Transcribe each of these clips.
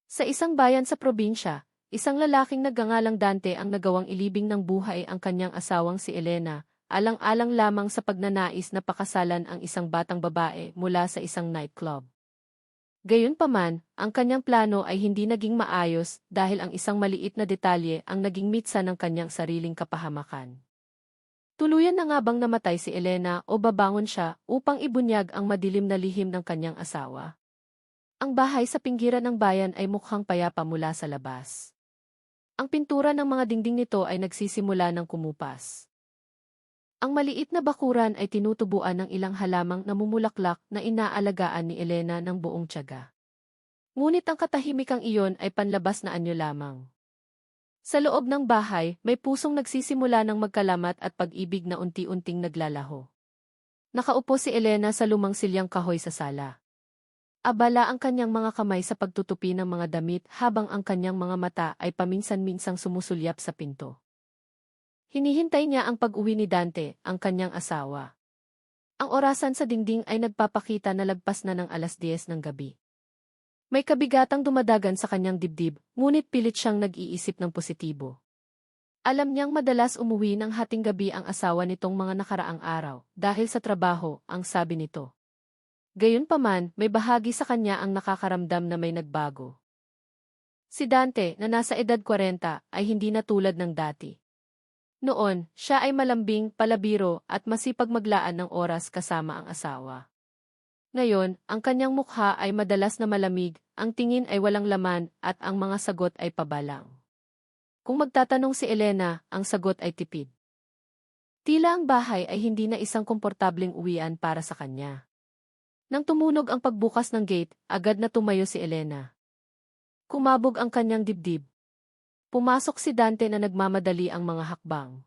Sa isang bayan sa probinsya, isang lalaking nagngangalang Dante ang nagawang ilibing ng buhay ang kanyang asawang si Elena, alang-alang lamang sa pagnanais na pakasalan ang isang batang babae mula sa isang nightclub. Gayunpaman, ang kanyang plano ay hindi naging maayos dahil ang isang maliit na detalye ang naging mitsa ng kanyang sariling kapahamakan. Tuluyan na nga bang namatay si Elena o babangon siya upang ibunyag ang madilim na lihim ng kanyang asawa? Ang bahay sa pinggiran ng bayan ay mukhang payapa mula sa labas. Ang pintura ng mga dingding nito ay nagsisimula ng kumupas. Ang maliit na bakuran ay tinutubuan ng ilang halamang namumulaklak na inaalagaan ni Elena ng buong tiyaga. Ngunit ang katahimikang iyon ay panlabas na anyo lamang. Sa loob ng bahay, may pusong nagsisimula ng magkalamat at pag-ibig na unti-unting naglalaho. Nakaupo si Elena sa lumang silyang kahoy sa sala. Abala ang kanyang mga kamay sa pagtutupi ng mga damit habang ang kanyang mga mata ay paminsan-minsang sumusulyap sa pinto. Hinihintay niya ang pag-uwi ni Dante, ang kanyang asawa. Ang orasan sa dingding ay nagpapakita na lagpas na ng 10:00 ng gabi. May kabigatang dumadagan sa kanyang dibdib, ngunit pilit siyang nag-iisip ng positibo. Alam niyang madalas umuwi ng hating gabi ang asawa nitong mga nakaraang araw, dahil sa trabaho, ang sabi nito. Gayunpaman, may bahagi sa kanya ang nakakaramdam na may nagbago. Si Dante, na nasa edad 40, ay hindi na tulad ng dati. Noon, siya ay malambing, palabiro, at masipag maglaan ng oras kasama ang asawa. Ngayon, ang kanyang mukha ay madalas na malamig, ang tingin ay walang laman, at ang mga sagot ay pabalang. Kung magtatanong si Elena, ang sagot ay tipid. Tila ang bahay ay hindi na isang komportableng uwian para sa kanya. Nang tumunog ang pagbukas ng gate, agad na tumayo si Elena. Kumabog ang kanyang dibdib. Pumasok si Dante na nagmamadali ang mga hakbang.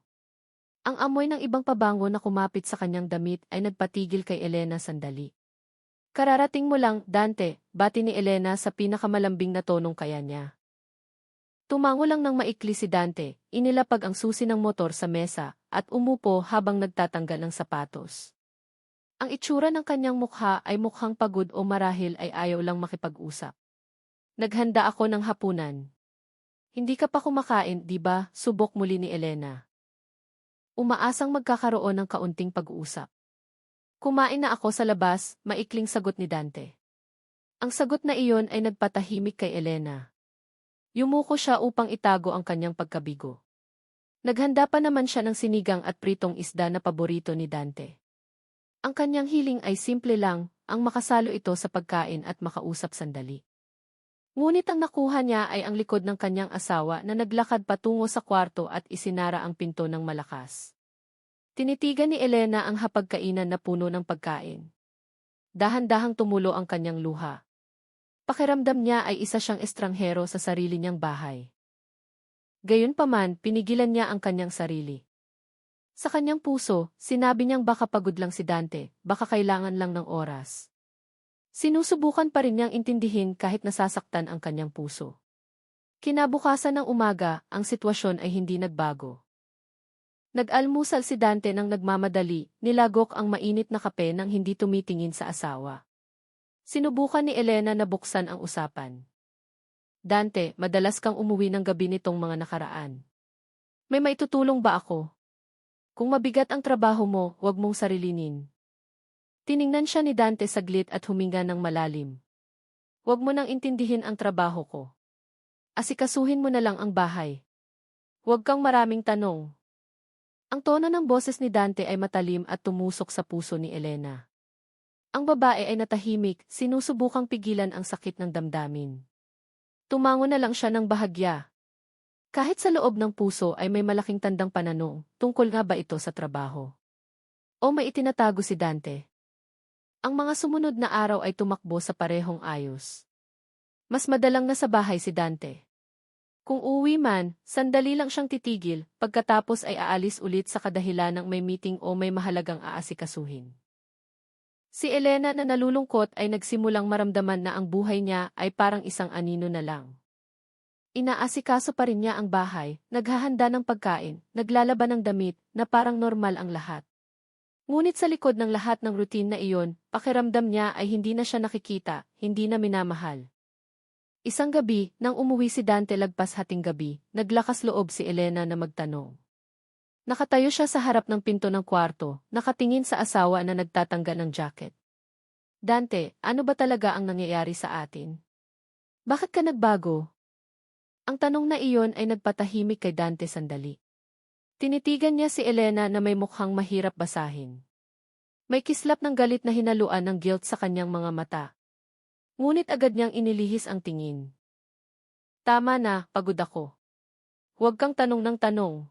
Ang amoy ng ibang pabango na kumapit sa kanyang damit ay nagpatigil kay Elena sandali. Kararating mo lang, Dante, bati ni Elena sa pinakamalambing na tonong kaya niya. Tumango lang ng maikli si Dante, inilapag ang susi ng motor sa mesa, at umupo habang nagtatanggal ng sapatos. Ang itsura ng kanyang mukha ay mukhang pagod o marahil ay ayaw lang makipag-usap. Naghanda ako ng hapunan. Hindi ka pa kumakain, di ba? Subok muli ni Elena. Umaasang magkakaroon ng kaunting pag-uusap. Kumain na ako sa labas, maikling sagot ni Dante. Ang sagot na iyon ay nagpatahimik kay Elena. Yumuko siya upang itago ang kanyang pagkabigo. Naghanda pa naman siya ng sinigang at pritong isda na paborito ni Dante. Ang kanyang hiling ay simple lang, ang makasalo ito sa pagkain at makausap sandali. Ngunit ang nakuha niya ay ang likod ng kanyang asawa na naglakad patungo sa kwarto at isinara ang pinto ng malakas. Tinitigan ni Elena ang hapagkainan na puno ng pagkain. Dahan-dahang tumulo ang kanyang luha. Pakiramdam niya ay isa siyang estranghero sa sarili niyang bahay. Gayunpaman, pinigilan niya ang kanyang sarili. Sa kanyang puso, sinabi niyang baka pagod lang si Dante, baka kailangan lang ng oras. Sinusubukan pa rin niyang intindihin kahit nasasaktan ang kanyang puso. Kinabukasan ng umaga, ang sitwasyon ay hindi nagbago. Nag-almusal si Dante nang nagmamadali, nilagok ang mainit na kape nang hindi tumitingin sa asawa. Sinubukan ni Elena na buksan ang usapan. Dante, madalas kang umuwi ng gabi nitong mga nakaraan. May maitutulong ba ako? Kung mabigat ang trabaho mo, huwag mong sarilinin. Tiningnan siya ni Dante saglit at huminga ng malalim. Huwag mo nang intindihin ang trabaho ko. Asikasuhin mo na lang ang bahay. Huwag kang maraming tanong. Ang tono ng boses ni Dante ay matalim at tumusok sa puso ni Elena. Ang babae ay natahimik, sinusubukang pigilan ang sakit ng damdamin. Tumango na lang siya ng bahagya. Kahit sa loob ng puso ay may malaking tandang pananong, tungkol nga ba ito sa trabaho? O may itinatago si Dante? Ang mga sumunod na araw ay tumakbo sa parehong ayos. Mas madalang na sa bahay si Dante. Kung uuwi man, sandali lang siyang titigil, pagkatapos ay aalis ulit sa kadahilan ng may meeting o may mahalagang aasikasuhin. Si Elena na nalulungkot ay nagsimulang maramdaman na ang buhay niya ay parang isang anino na lang. Inaasikaso pa rin niya ang bahay, naghahanda ng pagkain, naglalaban ng damit, na parang normal ang lahat. Ngunit sa likod ng lahat ng routine na iyon, pakiramdam niya ay hindi na siya nakikita, hindi na minamahal. Isang gabi, nang umuwi si Dante lagpas hating gabi, naglakas loob si Elena na magtanong. Nakatayo siya sa harap ng pinto ng kwarto, nakatingin sa asawa na nagtatanggal ng jacket. Dante, ano ba talaga ang nangyayari sa atin? Bakit ka nagbago? Ang tanong na iyon ay nagpatahimik kay Dante sandali. Tinitigan niya si Elena na may mukhang mahirap basahin. May kislap ng galit na hinaluan ng guilt sa kanyang mga mata. Ngunit agad niyang inilihis ang tingin. Tama na, pagod ako. Huwag kang tanong ng tanong.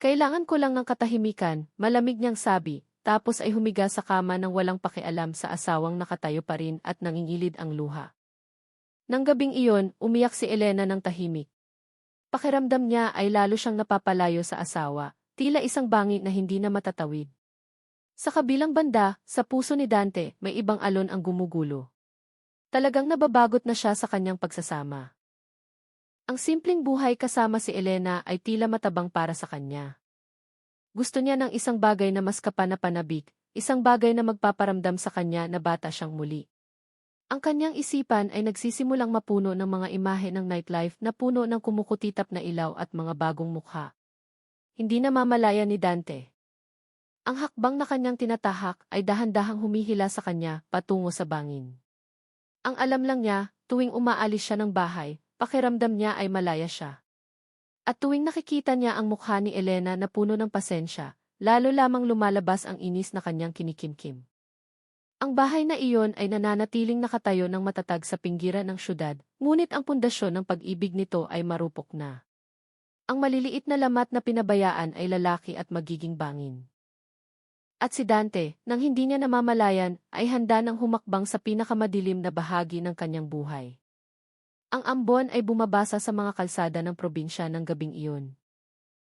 Kailangan ko lang ng katahimikan, malamig niyang sabi, tapos ay humiga sa kama nang walang pakialam sa asawang nakatayo pa rin at nangingilid ang luha. Nang gabing iyon, umiyak si Elena ng tahimik. Pakiramdam niya ay lalo siyang napapalayo sa asawa, tila isang bangi na hindi na matatawid. Sa kabilang banda, sa puso ni Dante, may ibang alon ang gumugulo. Talagang nababagot na siya sa kanyang pagsasama. Ang simpleng buhay kasama si Elena ay tila matabang para sa kanya. Gusto niya ng isang bagay na mas kapanapanabik, isang bagay na magpaparamdam sa kanya na bata siyang muli. Ang kanyang isipan ay nagsisimulang mapuno ng mga imahe ng nightlife na puno ng kumukutitap na ilaw at mga bagong mukha. Hindi na mamalaya ni Dante. Ang hakbang na kanyang tinatahak ay dahan-dahang humihila sa kanya patungo sa bangin. Ang alam lang niya, tuwing umaalis siya ng bahay, pakiramdam niya ay malaya siya. At tuwing nakikita niya ang mukha ni Elena na puno ng pasensya, lalo lamang lumalabas ang inis na kanyang kinikimkim. Ang bahay na iyon ay nananatiling nakatayo ng matatag sa pinggiran ng syudad, ngunit ang pundasyon ng pag-ibig nito ay marupok na. Ang maliliit na lamat na pinabayaan ay lalaki at magiging bangin. At si Dante, nang hindi niya namamalayan, ay handa ng humakbang sa pinakamadilim na bahagi ng kanyang buhay. Ang ambon ay bumabasa sa mga kalsada ng probinsya ng gabing iyon.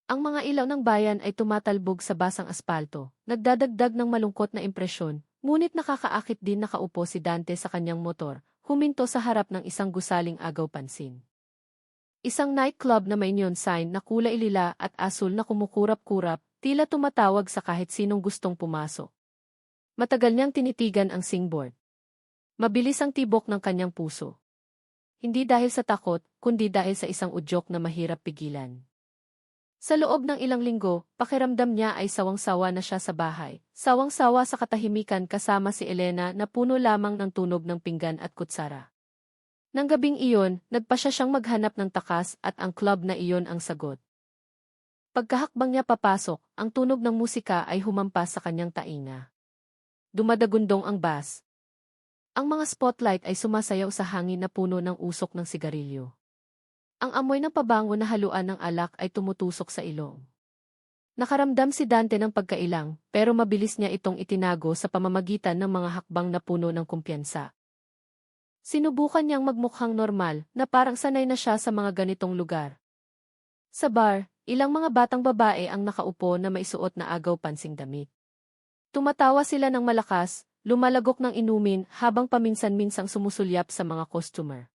Ang mga ilaw ng bayan ay tumatalbog sa basang aspalto, nagdadagdag ng malungkot na impresyon, ngunit nakakaakit din nakaupo si Dante sa kanyang motor, huminto sa harap ng isang gusaling agaw pansin. Isang nightclub na may neon sign na kulay lila at asul na kumukurap-kurap, tila tumatawag sa kahit sinong gustong pumasok. Matagal niyang tinitigan ang singboard. Mabilis ang tibok ng kanyang puso. Hindi dahil sa takot, kundi dahil sa isang udyok na mahirap pigilan. Sa loob ng ilang linggo, pakiramdam niya ay sawang-sawa na siya sa bahay. Sawang-sawa sa katahimikan kasama si Elena na puno lamang ng tunog ng pinggan at kutsara. Nang gabing iyon, nagpasya siyang maghanap ng takas at ang club na iyon ang sagot. Pagkahakbang niya papasok, ang tunog ng musika ay humampas sa kanyang tainga. Dumadagundong ang bass. Ang mga spotlight ay sumasayaw sa hangin na puno ng usok ng sigarilyo. Ang amoy ng pabango na haluan ng alak ay tumutusok sa ilong. Nakaramdam si Dante ng pagkailang, pero mabilis niya itong itinago sa pamamagitan ng mga hakbang na puno ng kumpiyansa. Sinubukan niyang magmukhang normal na parang sanay na siya sa mga ganitong lugar. Sa bar, ilang mga batang babae ang nakaupo na may suot na agaw pansing damit. Tumatawa sila ng malakas, lumalagok ng inumin habang paminsan-minsang sumusulyap sa mga customer.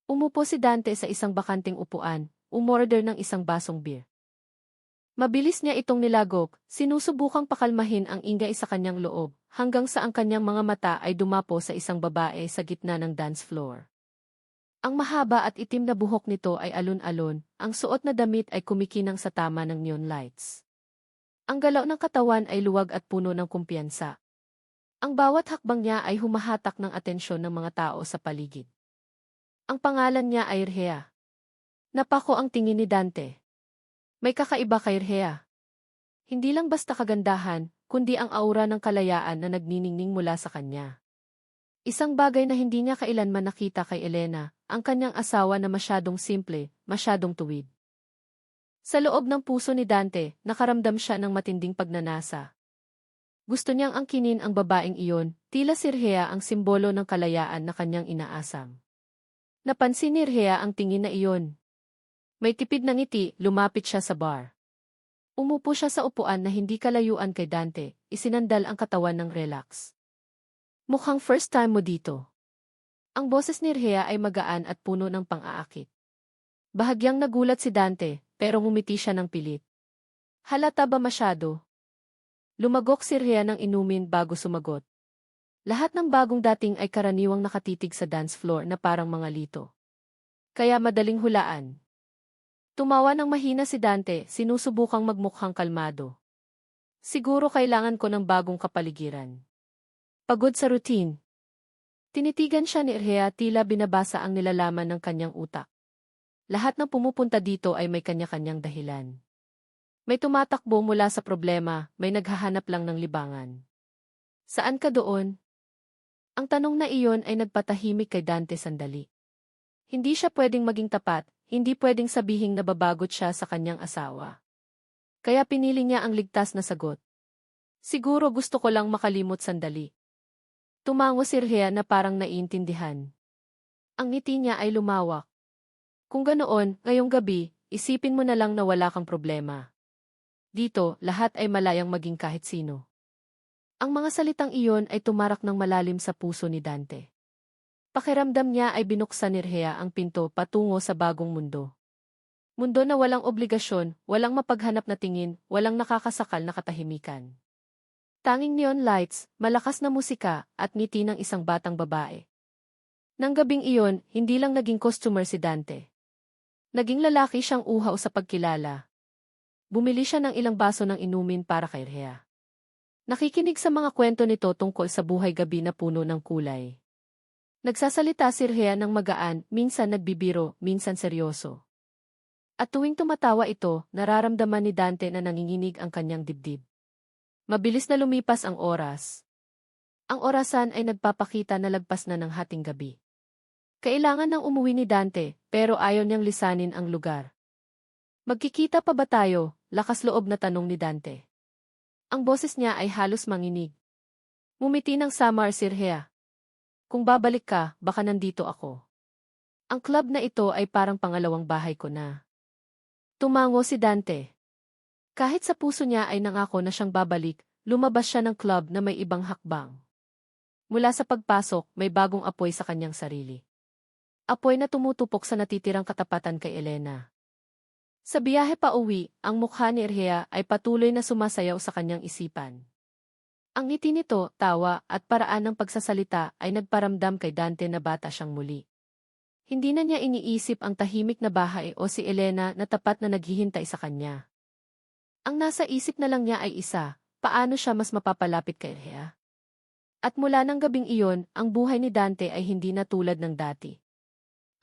Umupo si Dante sa isang bakanting upuan, umorder ng isang basong beer. Mabilis niya itong nilagok, sinusubukang pakalmahin ang ingay sa kanyang loob, hanggang sa ang kanyang mga mata ay dumapo sa isang babae sa gitna ng dance floor. Ang mahaba at itim na buhok nito ay alon-alon, ang suot na damit ay kumikinang sa tama ng neon lights. Ang galaw ng katawan ay luwag at puno ng kumpiyansa. Ang bawat hakbang niya ay humahatak ng atensyon ng mga tao sa paligid. Ang pangalan niya ay Rhea. Napako ang tingin ni Dante. May kakaiba kay Rhea. Hindi lang basta kagandahan, kundi ang aura ng kalayaan na nagniningning mula sa kanya. Isang bagay na hindi niya kailanman nakita kay Elena, ang kanyang asawa na masyadong simple, masyadong tuwid. Sa loob ng puso ni Dante, nakaramdam siya ng matinding pagnanasa. Gusto niyang angkinin ang babaeng iyon, tila si Rhea ang simbolo ng kalayaan na kanyang inaasam. Napansin ni Rhea ang tingin na iyon. May tipid na ngiti, lumapit siya sa bar. Umupo siya sa upuan na hindi kalayuan kay Dante, isinandal ang katawan ng relax. Mukhang first time mo dito. Ang boses ni Rhea ay magaan at puno ng pang-aakit. Bahagyang nagulat si Dante, pero ngumiti siya ng pilit. Halata ba masyado? Lumagok si Rhea ng inumin bago sumagot. Lahat ng bagong dating ay karaniwang nakatitig sa dance floor na parang mga lito. kaya madaling hulaan. Tumawa ng mahina si Dante, sinusubukang magmukhang kalmado. Siguro kailangan ko ng bagong kapaligiran. Pagod sa routine. Tinitigan siya ni Erhea, tila binabasa ang nilalaman ng kanyang utak. Lahat ng pumupunta dito ay may kanya-kanyang dahilan. May tumatakbo mula sa problema, may naghahanap lang ng libangan. Saan ka doon? Ang tanong na iyon ay nagpatahimik kay Dante sandali. Hindi siya pwedeng maging tapat, hindi pwedeng sabihing nababagot siya sa kanyang asawa. Kaya pinili niya ang ligtas na sagot. Siguro gusto ko lang makalimot sandali. Tumango si Erhea na parang naiintindihan. Ang ngiti niya ay lumawak. Kung ganoon, ngayong gabi, isipin mo na lang na wala kang problema. Dito, lahat ay malayang maging kahit sino. Ang mga salitang iyon ay tumarak ng malalim sa puso ni Dante. Pakiramdam niya ay binuksan ni Erhea ang pinto patungo sa bagong mundo. Mundo na walang obligasyon, walang mapaghanap na tingin, walang nakakasakal na katahimikan. Tanging neon lights, malakas na musika, at ngiti ng isang batang babae. Nang gabing iyon, hindi lang naging customer si Dante. Naging lalaki siyang uhaw sa pagkilala. Bumili siya ng ilang baso ng inumin para kay Erhea. Nakikinig sa mga kwento nito tungkol sa buhay gabi na puno ng kulay. Nagsasalita si Erhea ng magaan, minsan nagbibiro, minsan seryoso. At tuwing tumatawa ito, nararamdaman ni Dante na nanginginig ang kanyang dibdib. Mabilis na lumipas ang oras. Ang orasan ay nagpapakita na lagpas na ng hating gabi. Kailangan nang umuwi ni Dante, pero ayaw niyang lisanin ang lugar. Magkikita pa ba tayo? Lakas loob na tanong ni Dante. Ang boses niya ay halos manginig. Ngumiti ng samar si Erhea. Kung babalik ka, baka nandito ako. Ang club na ito ay parang pangalawang bahay ko na. Tumango si Dante. Kahit sa puso niya ay nangako na siyang babalik, lumabas siya ng club na may ibang hakbang. Mula sa pagpasok, may bagong apoy sa kanyang sarili. Apoy na tumutupok sa natitirang katapatan kay Elena. Sa biyahe pa uwi, ang mukha ni Erhea ay patuloy na sumasayaw sa kanyang isipan. Ang ngiti nito, tawa, at paraan ng pagsasalita ay nagparamdam kay Dante na bata siyang muli. Hindi na niya iniisip ang tahimik na bahay o si Elena na tapat na naghihintay sa kanya. Ang nasa isip na lang niya ay isa, paano siya mas mapapalapit kay Erhea? At mula ng gabing iyon, ang buhay ni Dante ay hindi na tulad ng dati.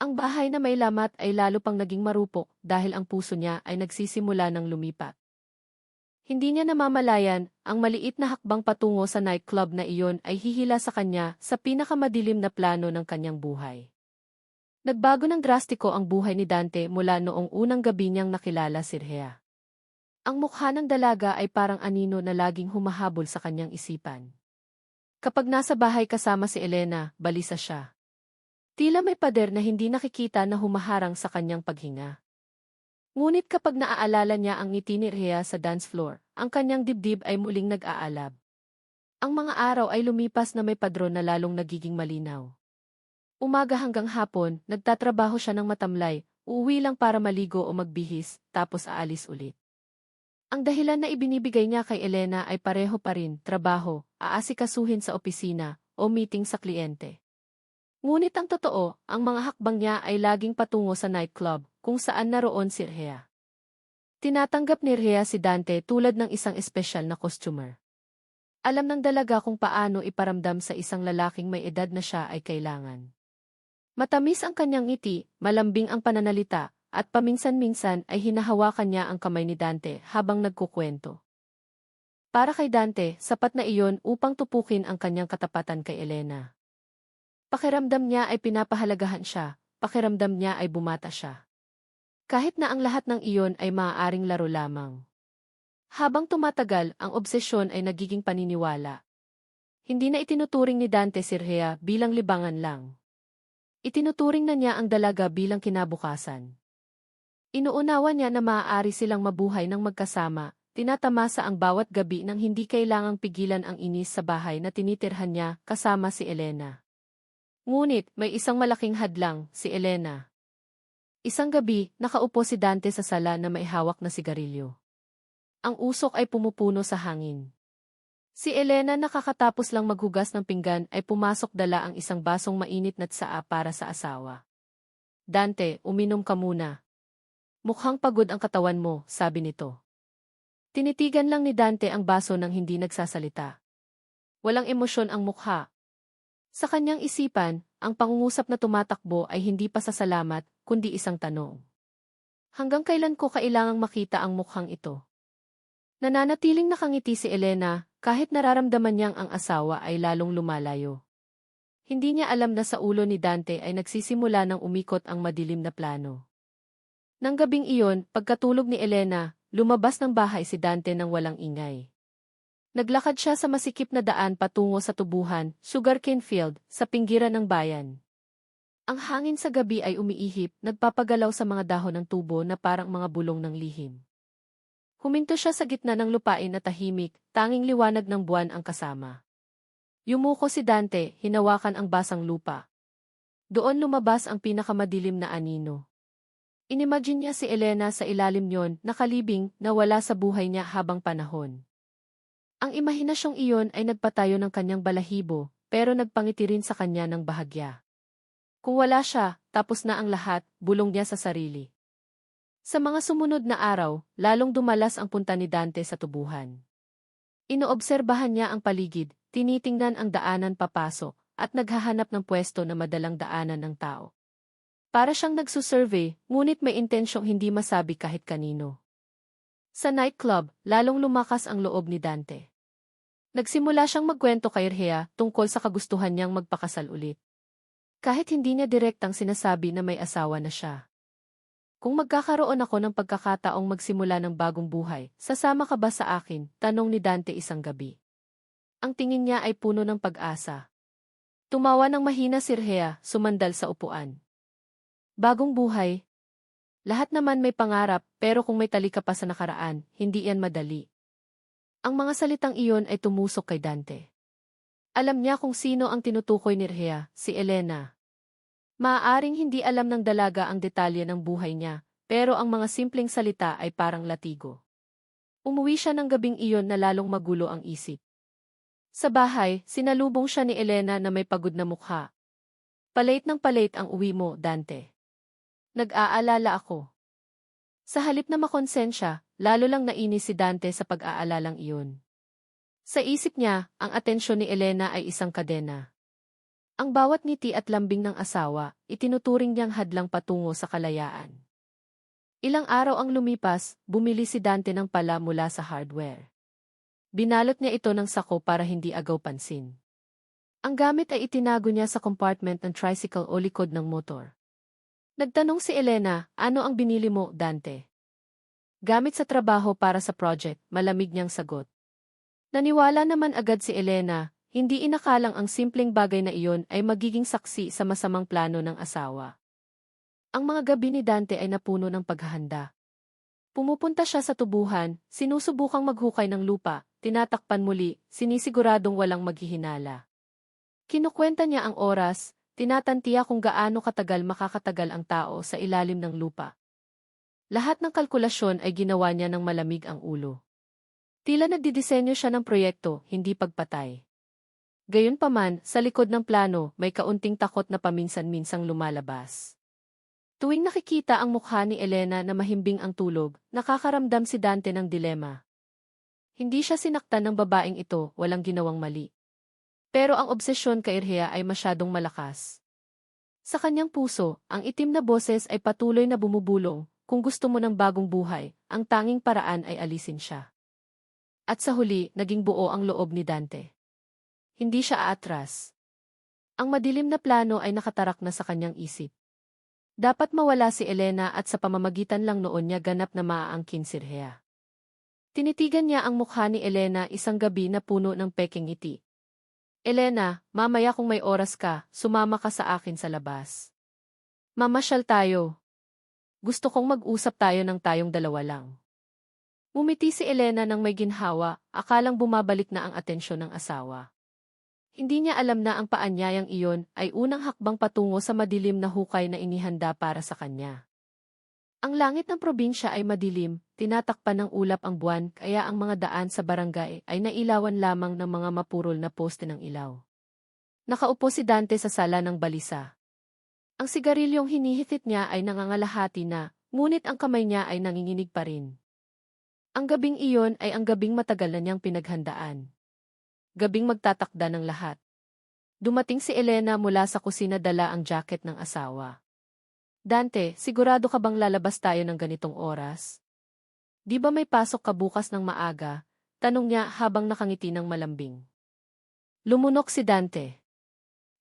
Ang bahay na may lamat ay lalo pang naging marupok dahil ang puso niya ay nagsisimula ng lumipat. Hindi niya namamalayan, ang maliit na hakbang patungo sa nightclub na iyon ay hihila sa kanya sa pinakamadilim na plano ng kanyang buhay. Nagbago ng drastiko ang buhay ni Dante mula noong unang gabi niyang nakilala si Erhea. Ang mukha ng dalaga ay parang anino na laging humahabol sa kanyang isipan. Kapag nasa bahay kasama si Elena, balisa siya. Tila may pader na hindi nakikita na humaharang sa kanyang paghinga. Ngunit kapag naaalala niya ang ngiti ni Erhea sa dance floor, ang kanyang dibdib ay muling nag-aalab. Ang mga araw ay lumipas na may padron na lalong nagiging malinaw. Umaga hanggang hapon, nagtatrabaho siya ng matamlay, uuwi lang para maligo o magbihis, tapos aalis ulit. Ang dahilan na ibinibigay niya kay Elena ay pareho pa rin, trabaho, aasikasuhin sa opisina, o meeting sa kliyente. Ngunit ang totoo, ang mga hakbang niya ay laging patungo sa nightclub, kung saan naroon si Erhea. Tinatanggap ni Erhea si Dante tulad ng isang espesyal na customer. Alam ng dalaga kung paano iparamdam sa isang lalaking may edad na siya ay kailangan. Matamis ang kanyang ngiti, malambing ang pananalita, at paminsan-minsan ay hinahawakan niya ang kamay ni Dante habang nagkukwento. Para kay Dante, sapat na iyon upang tupukin ang kanyang katapatan kay Elena. Pakiramdam niya ay pinapahalagahan siya, pakiramdam niya ay bumata siya. Kahit na ang lahat ng iyon ay maaaring laro lamang. Habang tumatagal, ang obsesyon ay nagiging paniniwala. Hindi na itinuturing ni Dante si Erhea bilang libangan lang. Itinuturing na niya ang dalaga bilang kinabukasan. Inuunawa niya na maaari silang mabuhay ng magkasama, tinatamasa ang bawat gabi nang hindi kailangang pigilan ang inis sa bahay na tinitirhan niya kasama si Elena. Ngunit, may isang malaking hadlang, si Elena. Isang gabi, nakaupo si Dante sa sala na may hawak na sigarilyo. Ang usok ay pumupuno sa hangin. Si Elena nakakatapos lang maghugas ng pinggan ay pumasok dala ang isang basong mainit na tsaa para sa asawa. Dante, uminom ka muna. Mukhang pagod ang katawan mo, sabi nito. Tinitigan lang ni Dante ang baso nang hindi nagsasalita. Walang emosyon ang mukha. Sa kanyang isipan, ang pangungusap na tumatakbo ay hindi pasasalamat, kundi isang tanong. Hanggang kailan ko kailangang makita ang mukhang ito? Nananatiling nakangiti si Elena, kahit nararamdaman niyang ang asawa ay lalong lumalayo. Hindi niya alam na sa ulo ni Dante ay nagsisimula ng umikot ang madilim na plano. Nang gabing iyon, pagkatulog ni Elena, lumabas ng bahay si Dante nang walang ingay. Naglakad siya sa masikip na daan patungo sa tubuhan, sugarcane field, sa pinggiran ng bayan. Ang hangin sa gabi ay umiihip, nagpapagalaw sa mga dahon ng tubo na parang mga bulong ng lihim. Huminto siya sa gitna ng lupain na tahimik, tanging liwanag ng buwan ang kasama. Yumuko si Dante, hinawakan ang basang lupa. Doon lumabas ang pinakamadilim na anino. Inimagine niya si Elena sa ilalim niyon, nakalibing, na wala sa buhay niya habang panahon. Ang imahinasyong iyon ay nagpatayo ng kanyang balahibo, pero nagpangiti rin sa kanya ng bahagya. Kung wala siya, tapos na ang lahat, bulong niya sa sarili. Sa mga sumunod na araw, lalong dumalas ang punta ni Dante sa tubuhan. Inoobserbahan niya ang paligid, tinitingnan ang daanan papasok, at naghahanap ng pwesto na madalang daanan ng tao. Para siyang nagsusurvey, ngunit may intensyong hindi masabi kahit kanino. Sa nightclub, lalong lumakas ang loob ni Dante. Nagsimula siyang magkwento kay Rhea tungkol sa kagustuhan niyang magpakasal ulit. Kahit hindi niya direktang sinasabi na may asawa na siya. Kung magkakaroon ako ng pagkakataong magsimula ng bagong buhay, sasama ka ba sa akin? Tanong ni Dante isang gabi. Ang tingin niya ay puno ng pag-asa. Tumawa ng mahina si Rhea, sumandal sa upuan. Bagong buhay. Lahat naman may pangarap, pero kung may tali ka pa sa nakaraan, hindi yan madali. Ang mga salitang iyon ay tumusok kay Dante. Alam niya kung sino ang tinutukoy ni Rhea, si Elena. Maaaring hindi alam ng dalaga ang detalye ng buhay niya, pero ang mga simpleng salita ay parang latigo. Umuwi siya ng gabing iyon na lalong magulo ang isip. Sa bahay, sinalubong siya ni Elena na may pagod na mukha. Palate ng palate ang uwi mo, Dante. Nag-aalala ako. Sa halip na makonsensya, lalo lang nainis si Dante sa pag-aalalang iyon. Sa isip niya, ang atensyon ni Elena ay isang kadena. Ang bawat ngiti at lambing ng asawa, itinuturing niyang hadlang patungo sa kalayaan. Ilang araw ang lumipas, bumili si Dante ng pala mula sa hardware. Binalot niya ito ng sako para hindi agaw pansin. Ang gamit ay itinago niya sa compartment ng tricycle o likod ng motor. Nagtanong si Elena, ano ang binili mo, Dante? Gamit sa trabaho para sa project, malamig niyang sagot. Naniwala naman agad si Elena, hindi inakalang ang simpleng bagay na iyon ay magiging saksi sa masamang plano ng asawa. Ang mga gabi ni Dante ay napuno ng paghahanda. Pumupunta siya sa tubuhan, sinusubukang maghukay ng lupa, tinatakpan muli, sinisiguradong walang maghihinala. Kinukwenta niya ang oras, tinatantiya kung gaano katagal makakatagal ang tao sa ilalim ng lupa. Lahat ng kalkulasyon ay ginawa niya ng malamig ang ulo. Tila nagdidisenyo siya ng proyekto, hindi pagpatay. Gayunpaman, sa likod ng plano, may kaunting takot na paminsan-minsang lumalabas. Tuwing nakikita ang mukha ni Elena na mahimbing ang tulog, nakakaramdam si Dante ng dilema. Hindi siya sinaktan ng babaeng ito, walang ginawang mali. Pero ang obsesyon kay Rhea ay masyadong malakas. Sa kanyang puso, ang itim na boses ay patuloy na bumubulong, kung gusto mo ng bagong buhay, ang tanging paraan ay alisin siya. At sa huli, naging buo ang loob ni Dante. Hindi siya aatras. Ang madilim na plano ay nakatarak na sa kanyang isip. Dapat mawala si Elena at sa pamamagitan lang noon niya ganap na maaangkin si Rhea. Tinitigan niya ang mukha ni Elena isang gabi na puno ng peking ngiti. Elena, mamaya kung may oras ka, sumama ka sa akin sa labas. Mamasyal tayo. Gusto kong mag-usap tayo ng tayong dalawa lang. Umiti si Elena nang may ginhawa, akalang bumabalik na ang atensyon ng asawa. Hindi niya alam na ang paanyayang iyon ay unang hakbang patungo sa madilim na hukay na inihanda para sa kanya. Ang langit ng probinsya ay madilim, tinatakpan ng ulap ang buwan kaya ang mga daan sa barangay ay nailawan lamang ng mga mapurol na poste ng ilaw. Nakaupo si Dante sa sala ng balisa. Ang sigarilyong hinihigit niya ay nangangalahati na, ngunit ang kamay niya ay nanginginig pa rin. Ang gabing iyon ay ang gabing matagal na niyang pinaghandaan. Gabing magtatakda ng lahat. Dumating si Elena mula sa kusina, dala ang jacket ng asawa. Dante, sigurado ka bang lalabas tayo ng ganitong oras? Di ba may pasok ka bukas ng maaga? Tanong niya habang nakangiti ng malambing. Lumunok si Dante.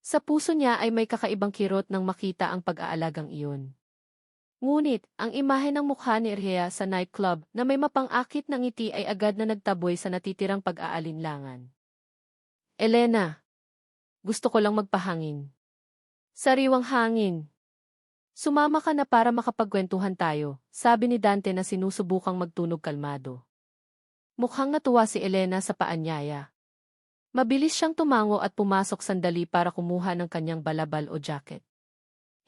Sa puso niya ay may kakaibang kirot nang makita ang pag-aalagang iyon. Ngunit, ang imahe ng mukha ni Rhea sa nightclub na may mapang-akit na ngiti ay agad na nagtaboy sa natitirang pag-aalinlangan. Elena, gusto ko lang magpahangin. Sariwang hangin. Sumama ka na para makapagkwentuhan tayo, sabi ni Dante na sinusubukang magtunog kalmado. Mukhang natuwa si Elena sa paanyaya. Mabilis siyang tumango at pumasok sandali para kumuha ng kanyang balabal o jacket.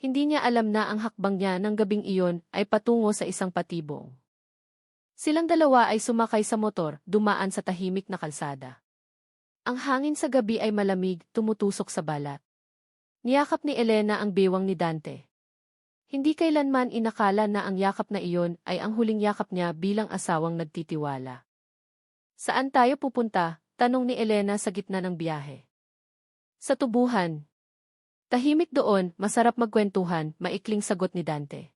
Hindi niya alam na ang hakbang niya ng gabing iyon ay patungo sa isang patibong. Silang dalawa ay sumakay sa motor, dumaan sa tahimik na kalsada. Ang hangin sa gabi ay malamig, tumutusok sa balat. Niyakap ni Elena ang bewang ni Dante. Hindi kailanman inakala na ang yakap na iyon ay ang huling yakap niya bilang asawang nagtitiwala. Saan tayo pupunta? Tanong ni Elena sa gitna ng biyahe. Sa tubuhan. Tahimik doon, masarap magkwentuhan, maikling sagot ni Dante.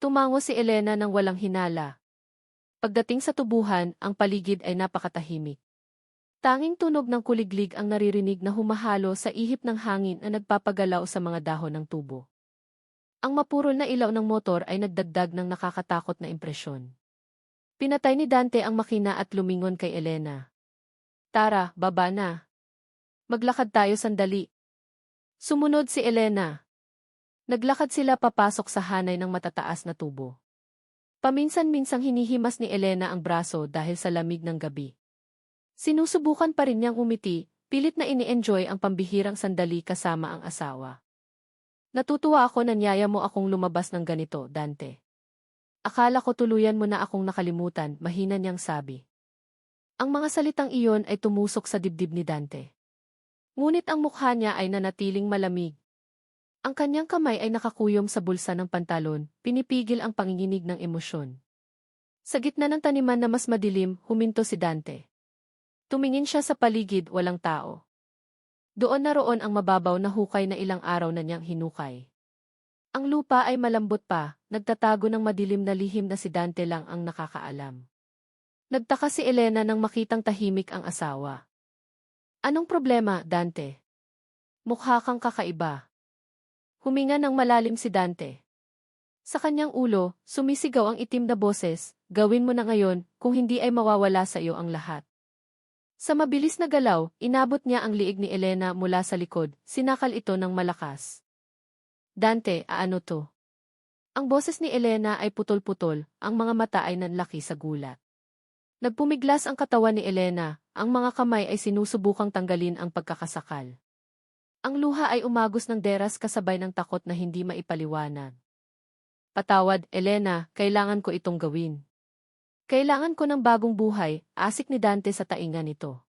Tumango si Elena nang walang hinala. Pagdating sa tubuhan, ang paligid ay napakatahimik. Tanging tunog ng kuliglig ang naririnig na humahalo sa ihip ng hangin na nagpapagalaw sa mga dahon ng tubo. Ang mapurol na ilaw ng motor ay nagdagdag ng nakakatakot na impresyon. Pinatay ni Dante ang makina at lumingon kay Elena. Tara, baba na. Maglakad tayo sandali. Sumunod si Elena. Naglakad sila papasok sa hanay ng matataas na tubo. Paminsan-minsang hinihimas ni Elena ang braso dahil sa lamig ng gabi. Sinusubukan pa rin niyang umiti, pilit na ini-enjoy ang pambihirang sandali kasama ang asawa. Natutuwa ako na niyaya mo akong lumabas ng ganito, Dante. Akala ko tuluyan mo na akong nakalimutan, mahina niyang sabi. Ang mga salitang iyon ay tumusok sa dibdib ni Dante. Ngunit ang mukha niya ay nanatiling malamig. Ang kanyang kamay ay nakakuyom sa bulsa ng pantalon, pinipigil ang panginginig ng emosyon. Sa gitna ng taniman na mas madilim, huminto si Dante. Tumingin siya sa paligid, walang tao. Doon naroon ang mababaw na hukay na ilang araw na niyang hinukay. Ang lupa ay malambot pa, nagtatago ng madilim na lihim na si Dante lang ang nakakaalam. Nagtaka si Elena nang makitang tahimik ang asawa. Anong problema, Dante? Mukha kang kakaiba. Huminga ng malalim si Dante. Sa kanyang ulo, sumisigaw ang itim na boses, gawin mo na ngayon, kung hindi ay mawawala sa iyo ang lahat. Sa mabilis na galaw, inabot niya ang liig ni Elena mula sa likod, sinakal ito ng malakas. Dante, ano to? Ang boses ni Elena ay putol-putol, ang mga mata ay nanlaki sa gulat. Nagpumiglas ang katawan ni Elena, ang mga kamay ay sinusubukang tanggalin ang pagkakasakal. Ang luha ay umagos ng deras kasabay ng takot na hindi maipaliwanag. Patawad, Elena, kailangan ko itong gawin. Kailangan ko ng bagong buhay, asik ni Dante sa tainga nito.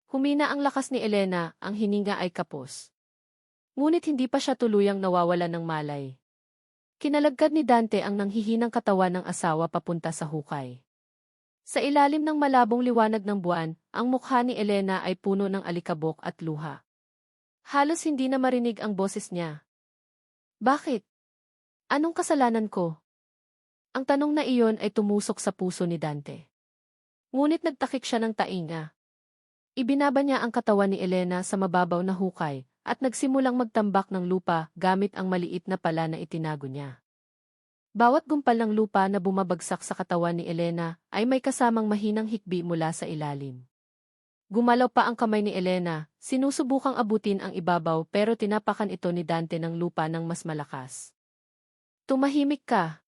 Humina ang lakas ni Elena, ang hininga ay kapos. Ngunit hindi pa siya tuluyang nawawalan ng malay. Kinalagkad ni Dante ang nanghihinang katawan ng asawa papunta sa hukay. Sa ilalim ng malabong liwanag ng buwan, ang mukha ni Elena ay puno ng alikabok at luha. Halos hindi na marinig ang boses niya. Bakit? Anong kasalanan ko? Ang tanong na iyon ay tumusok sa puso ni Dante. Ngunit nagtakik siya ng tainga. Ibinaba niya ang katawan ni Elena sa mababaw na hukay at nagsimulang magtambak ng lupa gamit ang maliit na pala na itinago niya. Bawat gumpal ng lupa na bumabagsak sa katawan ni Elena ay may kasamang mahinang hikbi mula sa ilalim. Gumalaw pa ang kamay ni Elena, sinusubukang abutin ang ibabaw pero tinapakan ito ni Dante ng lupa ng mas malakas. Tumahimik ka.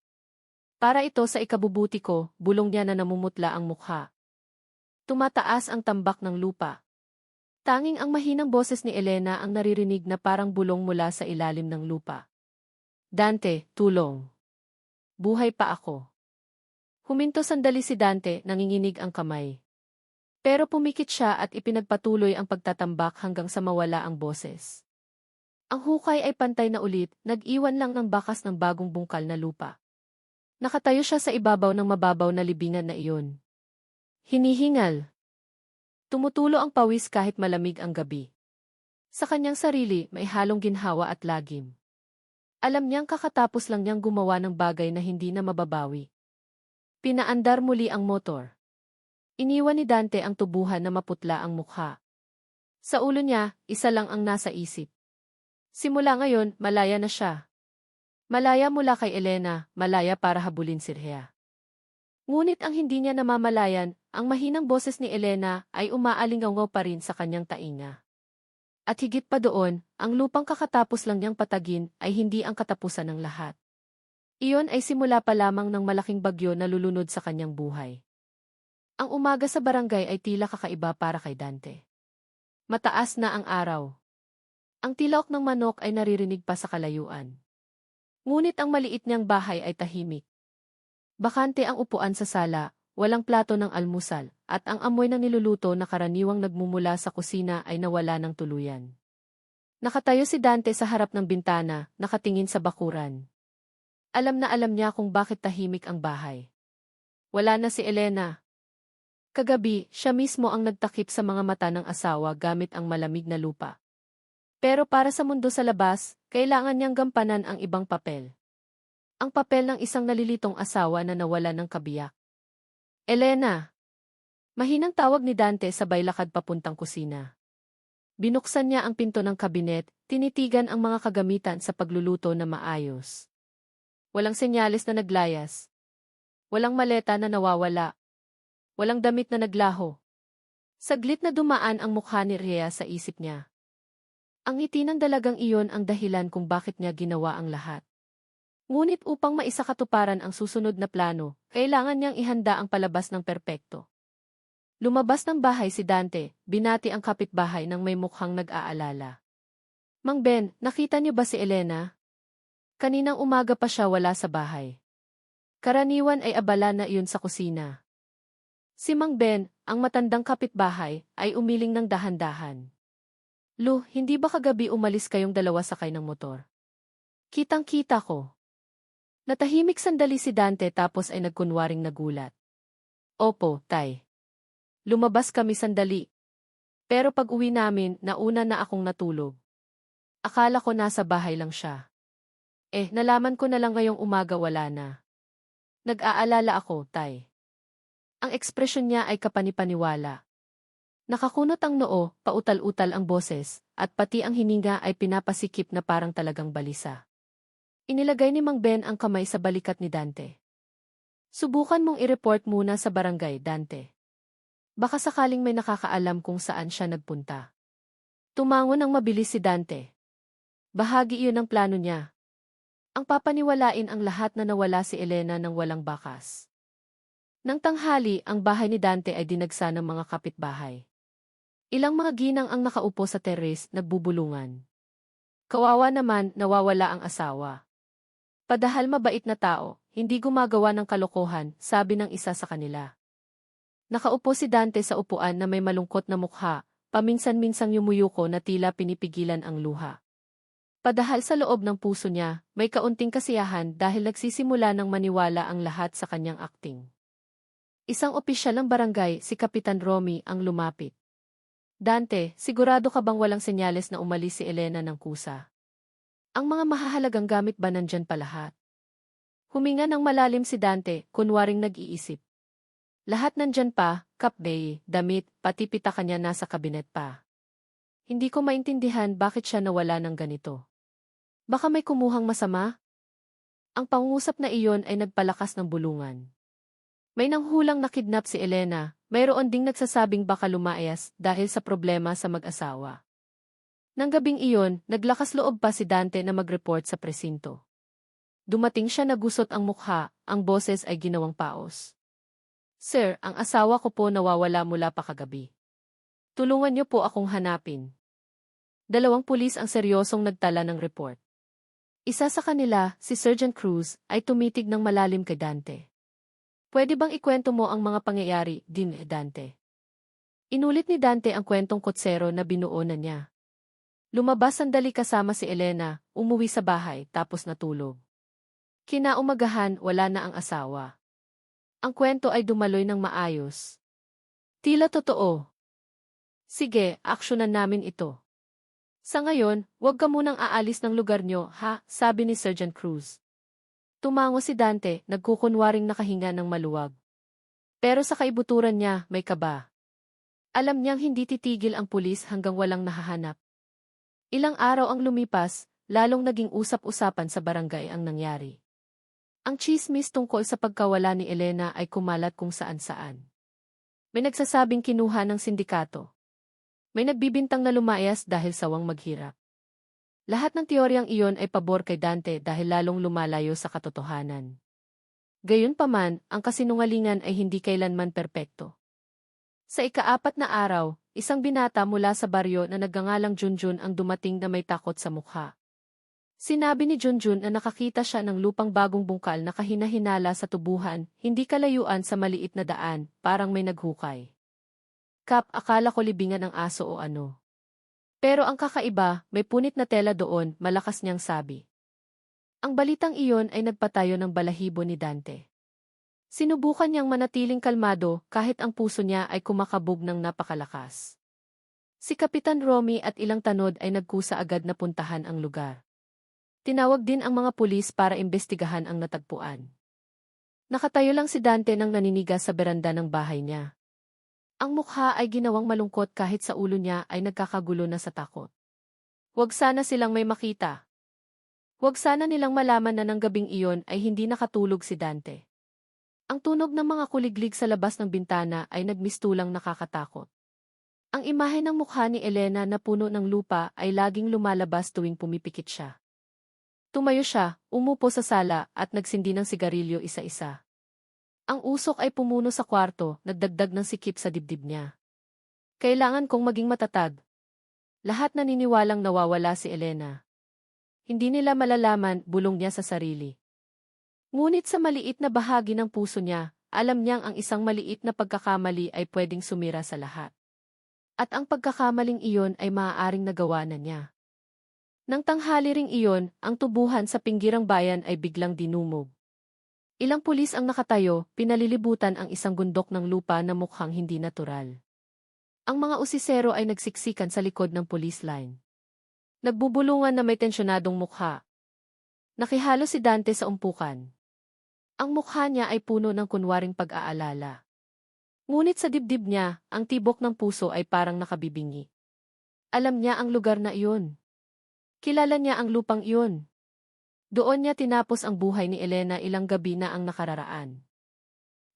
Para ito sa ikabubuti ko, bulong niya na namumutla ang mukha. Tumataas ang tambak ng lupa. Tanging ang mahinang boses ni Elena ang naririnig na parang bulong mula sa ilalim ng lupa. Dante, tulong. Buhay pa ako. Huminto sandali si Dante, nanginginig ang kamay. Pero pumikit siya at ipinagpatuloy ang pagtatambak hanggang sa mawala ang boses. Ang hukay ay pantay na ulit, nag-iwan lang ng bakas ng bagong bungkal na lupa. Nakatayo siya sa ibabaw ng mababaw na libingan na iyon. Hinihingal. Tumutulo ang pawis kahit malamig ang gabi. Sa kanyang sarili, may halong ginhawa at lagim. Alam niyang kakatapos lang niyang gumawa ng bagay na hindi na mababawi. Pinaandar muli ang motor. Iniwan ni Dante ang tubuhan na maputla ang mukha. Sa ulo niya, isa lang ang nasa isip. Simula ngayon, malaya na siya. Malaya mula kay Elena, malaya para habulin si Rhea. Ngunit ang hindi niya namamalayan, ang mahinang boses ni Elena ay umaalingaw pa rin sa kanyang tainga. At higit pa doon, ang lupang kakatapos lang niyang patagin ay hindi ang katapusan ng lahat. Iyon ay simula pa lamang ng malaking bagyo na lulunod sa kanyang buhay. Ang umaga sa barangay ay tila kakaiba para kay Dante. Mataas na ang araw. Ang tilaok ng manok ay naririnig pa sa kalayuan. Ngunit ang maliit niyang bahay ay tahimik. Bakante ang upuan sa sala, walang plato ng almusal, at ang amoy ng niluluto na karaniwang nagmumula sa kusina ay nawala ng tuluyan. Nakatayo si Dante sa harap ng bintana, nakatingin sa bakuran. Alam na alam niya kung bakit tahimik ang bahay. Wala na si Elena. Kagabi, siya mismo ang nagtakip sa mga mata ng asawa gamit ang malamig na lupa. Pero para sa mundo sa labas, kailangan niyang gampanan ang ibang papel. Ang papel ng isang nalilitong asawa na nawala ng kabiyak. Elena! Mahinang tawag ni Dante sabay lakad papuntang kusina. Binuksan niya ang pinto ng kabinet, tinitigan ang mga kagamitan sa pagluluto na maayos. Walang senyales na naglayas. Walang maleta na nawawala. Walang damit na naglaho. Saglit na dumaan ang mukha ni Rhea sa isip niya. Ang ngiti ng dalagang iyon ang dahilan kung bakit niya ginawa ang lahat. Ngunit upang maisakatuparan ang susunod na plano, kailangan niyang ihanda ang palabas ng perpekto. Lumabas ng bahay si Dante, binati ang kapitbahay nang may mukhang nag-aalala. Mang Ben, nakita niyo ba si Elena? Kaninang umaga pa siya wala sa bahay. Karaniwan ay abala na iyon sa kusina. Si Mang Ben, ang matandang kapitbahay, ay umiling ng dahan-dahan. Lu, hindi ba kagabi umalis kayong dalawa sakay ng motor? Kitang-kita ko. Natahimik sandali si Dante tapos ay nagkunwaring nagulat. Opo, tay. Lumabas kami sandali. Pero pag uwi namin, nauna na akong natulog. Akala ko nasa bahay lang siya. Nalaman ko na lang ngayong umaga wala na. Nag-aalala ako, tay. Ang ekspresyon niya ay kapanipaniwala. Nakakunot ang noo, pautal-utal ang boses, at pati ang hininga ay pinapasikip na parang talagang balisa. Inilagay ni Mang Ben ang kamay sa balikat ni Dante. Subukan mong i-report muna sa barangay, Dante. Baka sakaling may nakakaalam kung saan siya nagpunta. Tumango ng mabilis si Dante. Bahagi iyon ng plano niya. Ang papaniwalain ang lahat na nawala si Elena ng walang bakas. Nang tanghali, ang bahay ni Dante ay dinagsa ng mga kapitbahay. Ilang mga ginang ang nakaupo sa teres, nagbubulungan. Kawawa naman, nawawala ang asawa. Padahal mabait na tao, hindi gumagawa ng kalokohan, sabi ng isa sa kanila. Nakaupo si Dante sa upuan na may malungkot na mukha, paminsan-minsang yumuyuko na tila pinipigilan ang luha. Padahal sa loob ng puso niya, may kaunting kasiyahan dahil nagsisimula ng maniwala ang lahat sa kanyang akting. Isang opisyal ng barangay, si Kapitan Romy, ang lumapit. Dante, sigurado ka bang walang senyales na umalis si Elena ng kusa? Ang mga mahahalagang gamit ba nandyan pa lahat? Huminga ng malalim si Dante, kunwaring nag-iisip. Lahat nandyan pa, kapbay, damit, pati pitaka niya nasa kabinet pa. Hindi ko maintindihan bakit siya nawala ng ganito. Baka may kumuhang masama? Ang pangungusap na iyon ay nagpalakas ng bulungan. May nanghulang nakidnap si Elena, mayroon ding nagsasabing baka lumayas dahil sa problema sa mag-asawa. Nang gabing iyon, naglakas loob pa si Dante na mag-report sa presinto. Dumating siya na gusot ang mukha, ang boses ay ginawang paos. Sir, ang asawa ko po nawawala mula pa kagabi. Tulungan niyo po akong hanapin. 2 pulis ang seryosong nagtala ng report. Isa sa kanila, si Sergeant Cruz, ay tumitig ng malalim kay Dante. Pwede bang ikwento mo ang mga pangyayari, Dante? Inulit ni Dante ang kwentong kotsero na binuo na niya. Lumabas sandali kasama si Elena, umuwi sa bahay tapos natulog. Kinaumagahan, wala na ang asawa. Ang kwento ay dumaloy ng maayos. Tila totoo. Sige, aksyonan namin ito. Sa ngayon, huwag ka munang aalis ng lugar nyo, ha, sabi ni Sergeant Cruz. Tumango si Dante, nagkukunwaring nakahinga ng maluwag. Pero sa kaibuturan niya, may kaba. Alam niyang hindi titigil ang pulis hanggang walang nahahanap. Ilang araw ang lumipas, lalong naging usap-usapan sa barangay ang nangyari. Ang tsismis tungkol sa pagkawala ni Elena ay kumalat kung saan-saan. May nagsasabing kinuha ng sindikato. May nagbibintang na lumayas dahil sawang maghirap. Lahat ng teoryang iyon ay pabor kay Dante dahil lalong lumalayo sa katotohanan. Gayunpaman, ang kasinungalingan ay hindi kailanman perpekto. Sa ika-4 na araw, isang binata mula sa baryo na nagngangalang Junjun ang dumating na may takot sa mukha. Sinabi ni Junjun na nakakita siya ng lupang bagong bungkal na kahina-hinala sa tubuhan, hindi kalayuan sa maliit na daan, parang may naghukay. Kap, akala ko libingan ng aso o ano. Pero ang kakaiba, may punit na tela doon, malakas niyang sabi. Ang balitang iyon ay nagpatayo ng balahibo ni Dante. Sinubukan niyang manatiling kalmado kahit ang puso niya ay kumakabog ng napakalakas. Si Kapitan Romy at ilang tanod ay nagkusa agad na puntahan ang lugar. Tinawag din ang mga pulis para imbestigahan ang natagpuan. Nakatayo lang si Dante nang naninigas sa beranda ng bahay niya. Ang mukha ay ginawang malungkot kahit sa ulo niya ay nagkakagulo na sa takot. Huwag sana silang may makita. Huwag sana nilang malaman na ng gabing iyon ay hindi nakatulog si Dante. Ang tunog ng mga kuliglig sa labas ng bintana ay nagmistulang nakakatakot. Ang imahe ng mukha ni Elena na puno ng lupa ay laging lumalabas tuwing pumipikit siya. Tumayo siya, umupo sa sala at nagsindi ng sigarilyo isa-isa. Ang usok ay pumuno sa kwarto, nagdagdag ng sikip sa dibdib niya. Kailangan kong maging matatag. Lahat naniniwalang nawawala si Elena. Hindi nila malalaman, bulong niya sa sarili. Ngunit sa maliit na bahagi ng puso niya, alam niyang ang isang maliit na pagkakamali ay pwedeng sumira sa lahat. At ang pagkakamaling iyon ay maaaring nagawa na niya. Nang tanghali ring iyon, ang tubuhan sa pinggirang bayan ay biglang dinumog. Ilang pulis ang nakatayo, pinalilibutan ang isang gundok ng lupa na mukhang hindi natural. Ang mga usisero ay nagsiksikan sa likod ng police line. Nagbubulungan na may tensyonadong mukha. Nakihalo si Dante sa umpukan. Ang mukha niya ay puno ng kunwaring pag-aalala. Ngunit sa dibdib niya, ang tibok ng puso ay parang nakabibingi. Alam niya ang lugar na iyon. Kilala niya ang lupang iyon. Doon niya tinapos ang buhay ni Elena ilang gabi na ang nakararaan.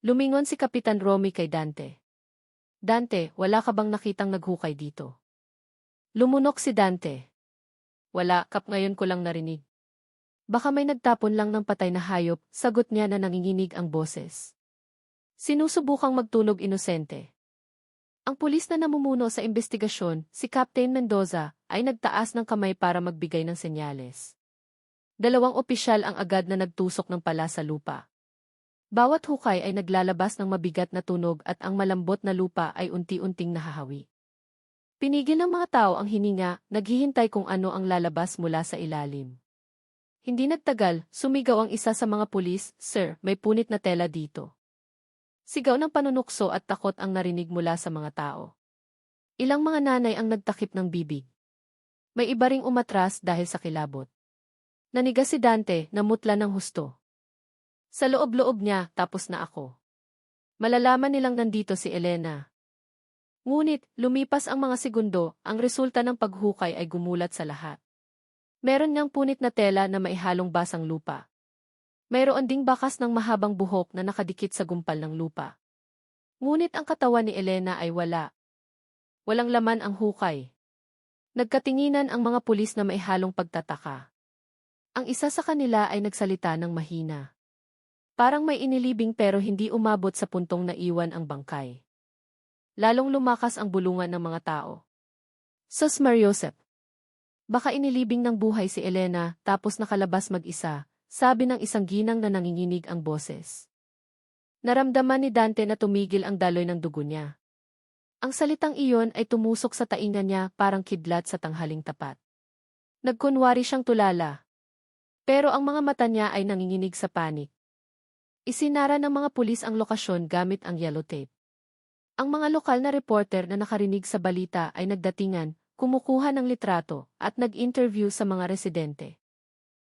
Lumingon si Kapitan Romy kay Dante. Dante, wala ka bang nakitang naghukay dito? Lumunok si Dante. Wala, Kap, ngayon ko lang narinig. Baka may nagtapon lang ng patay na hayop, sagot niya na nanginginig ang boses. Sinusubukang magtunog inosente. Ang pulis na namumuno sa investigasyon, si Captain Mendoza, ay nagtaas ng kamay para magbigay ng senyales. 2 opisyal ang agad na nagtusok ng pala sa lupa. Bawat hukay ay naglalabas ng mabigat na tunog at ang malambot na lupa ay unti-unting nahahawi. Pinigil ng mga tao ang hininga, naghihintay kung ano ang lalabas mula sa ilalim. Hindi nagtagal, sumigaw ang isa sa mga pulis, "Sir, may punit na tela dito." Sigaw ng panunukso at takot ang narinig mula sa mga tao. Ilang mga nanay ang nagtakip ng bibig. May iba ring umatras dahil sa kilabot. Nanigas si Dante, namutla ng husto. Sa loob-loob niya, tapos na ako. Malalaman nilang nandito si Elena. Ngunit, lumipas ang mga segundo, ang resulta ng paghukay ay gumulat sa lahat. Meron niyang punit na tela na maihalong basang lupa. Mayroon ding bakas ng mahabang buhok na nakadikit sa gumpal ng lupa. Ngunit ang katawan ni Elena ay wala. Walang laman ang hukay. Nagkatinginan ang mga pulis na maihalong pagtataka. Ang isa sa kanila ay nagsalita ng mahina. Parang may inilibing pero hindi umabot sa puntong naiwan ang bangkay. Lalong lumakas ang bulungan ng mga tao. Sus Mariosep. Baka inilibing ng buhay si Elena tapos nakalabas mag-isa, sabi ng isang ginang na nanginginig ang boses. Naramdaman ni Dante na tumigil ang daloy ng dugo niya. Ang salitang iyon ay tumusok sa tainga niya parang kidlat sa tanghaling tapat. Nagkunwari siyang tulala. Pero ang mga mata niya ay nanginginig sa panik. Isinara ng mga pulis ang lokasyon gamit ang yellow tape. Ang mga lokal na reporter na nakarinig sa balita ay nagdatingan, kumukuha ng litrato, at nag-interview sa mga residente.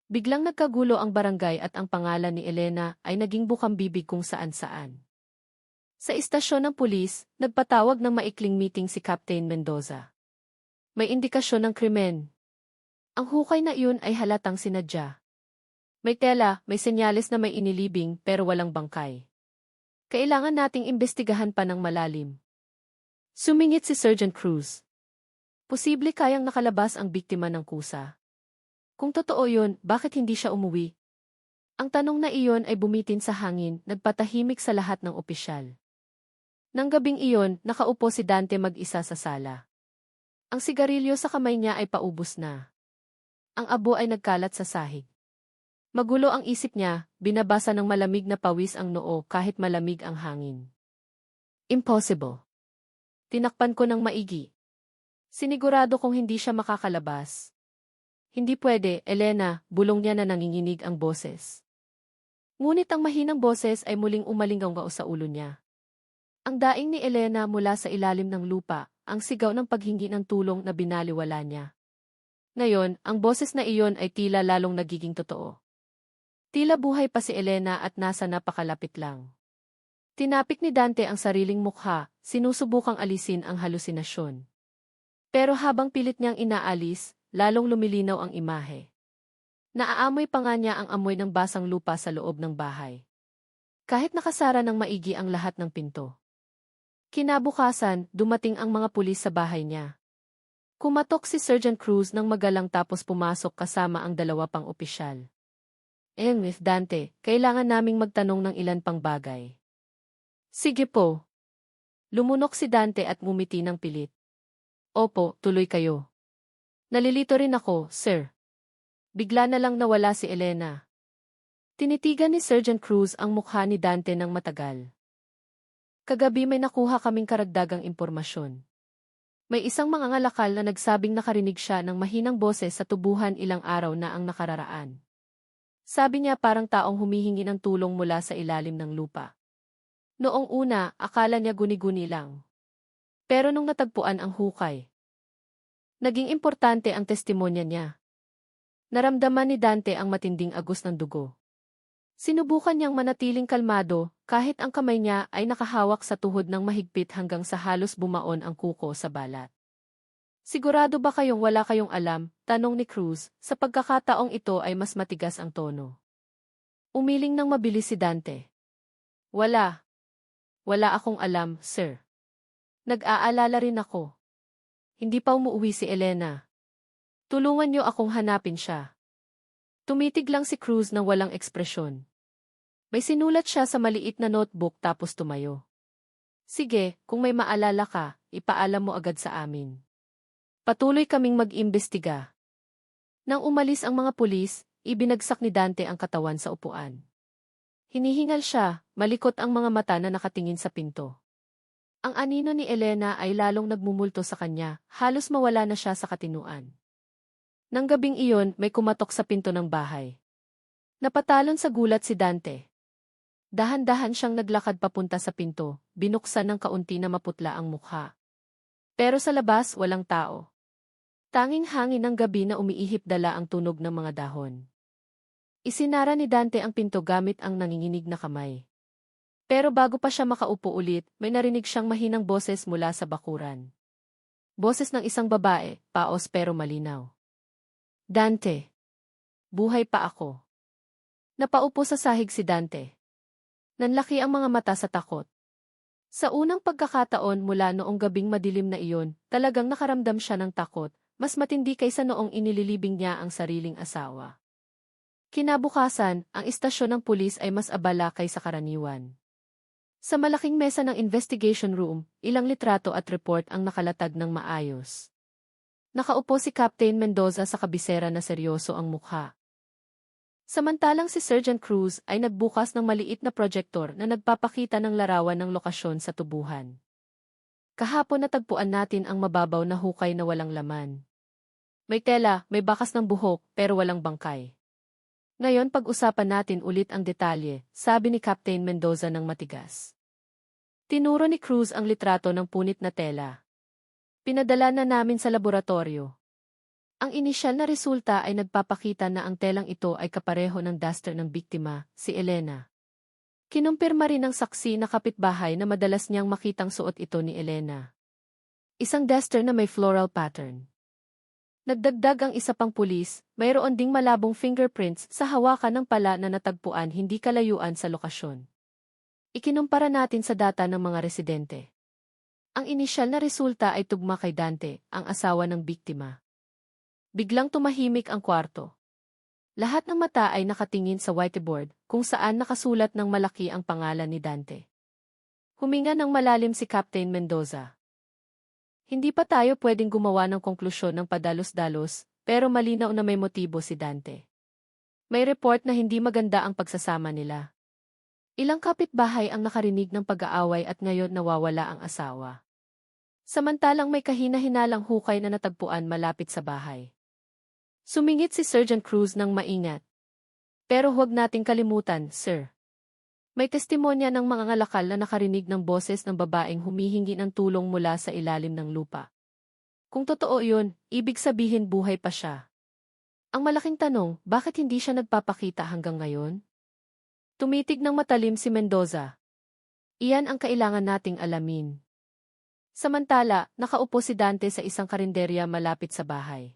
Biglang nagkagulo ang barangay at ang pangalan ni Elena ay naging bukang-bibig kung saan-saan. Sa istasyon ng pulis, nagpatawag ng maikling meeting si Captain Mendoza. May indikasyon ng krimen. Ang hukay na iyon ay halatang sinadya. May tela, may senyales na may inilibing pero walang bangkay. Kailangan nating imbestigahan pa ng malalim. Sumingit si Sergeant Cruz. Posible kayang nakalabas ang biktima ng kusa. Kung totoo yun, bakit hindi siya umuwi? Ang tanong na iyon ay bumitin sa hangin, nagpatahimik sa lahat ng opisyal. Nang gabing iyon, nakaupo si Dante mag-isa sa sala. Ang sigarilyo sa kamay niya ay paubos na. Ang abo ay nagkalat sa sahig. Magulo ang isip niya, binabasa ng malamig na pawis ang noo kahit malamig ang hangin. Impossible. Tinakpan ko ng maigi. Sinigurado kong hindi siya makakalabas. Hindi pwede, Elena, bulong niya na nanginginig ang boses. Ngunit ang mahinang boses ay muling umalingaw sa ulo niya. Ang daing ni Elena mula sa ilalim ng lupa, ang sigaw ng paghingi ng tulong na binaliwala niya. Ngayon, ang boses na iyon ay tila lalong nagiging totoo. Tila buhay pa si Elena at nasa napakalapit lang. Tinapik ni Dante ang sariling mukha, sinusubukang alisin ang halusinasyon. Pero habang pilit niyang inaalis, lalong lumilinaw ang imahe. Naaamoy pa nga niya ang amoy ng basang lupa sa loob ng bahay. Kahit nakasara ng maigi ang lahat ng pinto. Kinabukasan, dumating ang mga pulis sa bahay niya. Kumatok si Sergeant Cruz ng magalang tapos pumasok kasama ang dalawa pang opisyal. Miss Dante, kailangan naming magtanong ng ilan pang bagay. Sige po. Lumunok si Dante at ngumiti ng pilit. Opo, tuloy kayo. Nalilito rin ako, sir. Bigla na lang nawala si Elena. Tinitigan ni Sergeant Cruz ang mukha ni Dante ng matagal. Kagabi may nakuha kaming karagdagang impormasyon. May isang mangangalakal na nagsabing nakarinig siya ng mahinang boses sa tubuhan ilang araw na ang nakararaan. Sabi niya parang taong humihingi ng tulong mula sa ilalim ng lupa. Noong una, akala niya guni-guni lang. Pero nung natagpuan ang hukay, naging importante ang testimonya niya. Naramdaman ni Dante ang matinding agos ng dugo. Sinubukan niyang manatiling kalmado, kahit ang kamay niya ay nakahawak sa tuhod ng mahigpit hanggang sa halos bumaon ang kuko sa balat. Sigurado ba kayong wala kayong alam? Tanong ni Cruz, sa pagkakataong ito ay mas matigas ang tono. Umiling ng mabilis si Dante. Wala. Wala akong alam, sir. Nag-aalala rin ako. Hindi pa umuwi si Elena. Tulungan niyo akong hanapin siya. Tumitig lang si Cruz ng walang ekspresyon. May sinulat siya sa maliit na notebook tapos tumayo. Sige, kung may maalala ka, ipaalam mo agad sa amin. Patuloy kaming mag-imbestiga. Nang umalis ang mga pulis, ibinagsak ni Dante ang katawan sa upuan. Hinihingal siya, malikot ang mga mata na nakatingin sa pinto. Ang anino ni Elena ay lalong nagmumulto sa kanya, halos mawala na siya sa katinuan. Nang gabing iyon, may kumatok sa pinto ng bahay. Napatalon sa gulat si Dante. Dahan-dahan siyang naglakad papunta sa pinto, binuksan ng kaunti na maputla ang mukha. Pero sa labas, walang tao. Tanging hangin ng gabi na umiihip dala ang tunog ng mga dahon. Isinara ni Dante ang pinto gamit ang nanginginig na kamay. Pero bago pa siya makaupo ulit, may narinig siyang mahinang boses mula sa bakuran. Boses ng isang babae, paos pero malinaw. Dante. Buhay pa ako. Napaupo sa sahig si Dante. Nanlaki ang mga mata sa takot. Sa unang pagkakataon mula noong gabing madilim na iyon, talagang nakaramdam siya ng takot, mas matindi kaysa noong inililibing niya ang sariling asawa. Kinabukasan, ang istasyon ng pulis ay mas abala kaysa karaniwan. Sa malaking mesa ng investigation room, ilang litrato at report ang nakalatag ng maayos. Nakaupo si Captain Mendoza sa kabisera na seryoso ang mukha. Samantalang si Sergeant Cruz ay nagbukas ng maliit na projector na nagpapakita ng larawan ng lokasyon sa tubuhan. Kahapon natagpuan natin ang mababaw na hukay na walang laman. May tela, may bakas ng buhok, pero walang bangkay. Ngayon pag-usapan natin ulit ang detalye, sabi ni Captain Mendoza ng matigas. Tinuro ni Cruz ang litrato ng punit na tela. Pinadala na namin sa laboratorio. Ang inisyal na resulta ay nagpapakita na ang telang ito ay kapareho ng duster ng biktima, si Elena. Kinumpirma rin ng saksi na kapitbahay na madalas niyang makitang suot ito ni Elena. Isang duster na may floral pattern. Nagdagdag ang isa pang pulis, mayroon ding malabong fingerprints sa hawakan ng pala na natagpuan hindi kalayuan sa lokasyon. Ikinumpara natin sa data ng mga residente. Ang inisyal na resulta ay tugma kay Dante, ang asawa ng biktima. Biglang tumahimik ang kwarto. Lahat ng mata ay nakatingin sa whiteboard, kung saan nakasulat ng malaki ang pangalan ni Dante. Huminga ng malalim si Captain Mendoza. Hindi pa tayo pwedeng gumawa ng konklusyon ng padalos-dalos, pero malinaw na may motibo si Dante. May report na hindi maganda ang pagsasama nila. Ilang kapitbahay ang nakarinig ng pag-aaway at ngayon nawawala ang asawa. Samantalang may kahina-hinalang hukay na natagpuan malapit sa bahay. Sumingit si Sergeant Cruz ng maingat. Pero huwag nating kalimutan, sir. May testimonya ng mga ngalakal na nakarinig ng boses ng babaeng humihingi ng tulong mula sa ilalim ng lupa. Kung totoo yun, ibig sabihin buhay pa siya. Ang malaking tanong, bakit hindi siya nagpapakita hanggang ngayon? Tumitig ng matalim si Mendoza. Iyan ang kailangan nating alamin. Samantala, nakaupo si Dante sa isang karinderya malapit sa bahay.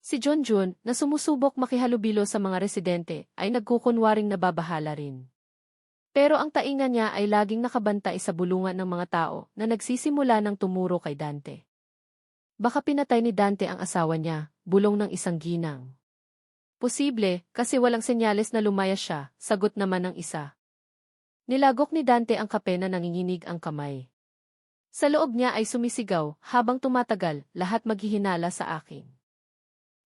Si Junjun, na sumusubok makihalubilo sa mga residente, ay nagkukunwaring nababahala rin. Pero ang tainga niya ay laging nakabantay sa bulungan ng mga tao na nagsisimula ng tumuro kay Dante. Baka pinatay ni Dante ang asawa niya, bulong ng isang ginang. Posible, kasi walang senyales na lumaya siya, sagot naman ng isa. Nilagok ni Dante ang kape na nanginginig ang kamay. Sa loob niya ay sumisigaw, habang tumatagal, lahat maghihinala sa akin.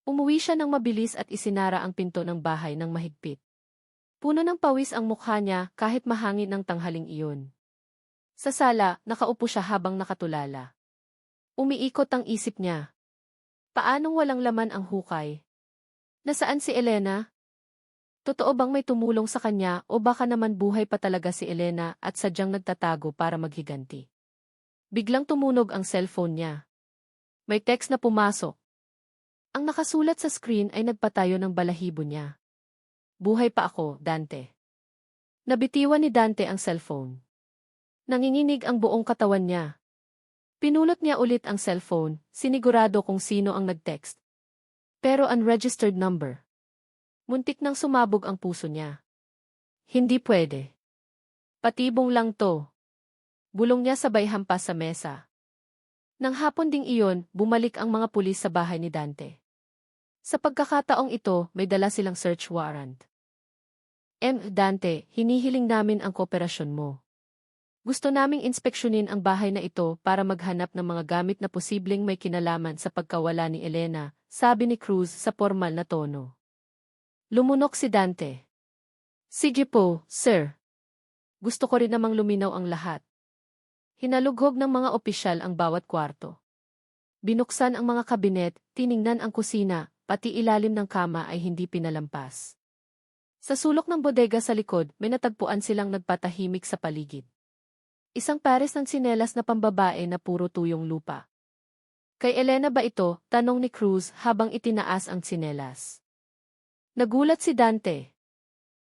Umuwi siya ng mabilis at isinara ang pinto ng bahay ng mahigpit. Puno ng pawis ang mukha niya kahit mahangin ng tanghaling iyon. Sa sala, nakaupo siya habang nakatulala. Umiikot ang isip niya. Paanong walang laman ang hukay? Nasaan si Elena? Totoo bang may tumulong sa kanya o baka naman buhay pa talaga si Elena at sadyang nagtatago para maghiganti? Biglang tumunog ang cellphone niya. May text na pumasok. Ang nakasulat sa screen ay nagpatayo ng balahibo niya. Buhay pa ako, Dante. Nabitiwan ni Dante ang cellphone. Nanginginig ang buong katawan niya. Pinulot niya ulit ang cellphone, sinigurado kung sino ang nag-text. Pero unregistered number. Muntik nang sumabog ang puso niya. Hindi pwede. Patibong lang to. Bulong niya sabay hampas sa mesa. Nang hapon ding iyon, bumalik ang mga pulis sa bahay ni Dante. Sa pagkakataong ito, may dala silang search warrant. Dante, hinihiling namin ang kooperasyon mo. Gusto naming inspeksyonin ang bahay na ito para maghanap ng mga gamit na posibleng may kinalaman sa pagkawala ni Elena, sabi ni Cruz sa formal na tono. Lumunok si Dante. Sige po, sir. Gusto ko rin namang luminaw ang lahat. Hinalughog ng mga opisyal ang bawat kwarto. Binuksan ang mga kabinet, tiningnan ang kusina, pati ilalim ng kama ay hindi pinalampas. Sa sulok ng bodega sa likod, may natagpuan silang nagpatahimik sa paligid. Isang pares ng tsinelas na pambabae na puro tuyong lupa. Kay Elena ba ito? Tanong ni Cruz habang itinaas ang tsinelas. Nagulat si Dante.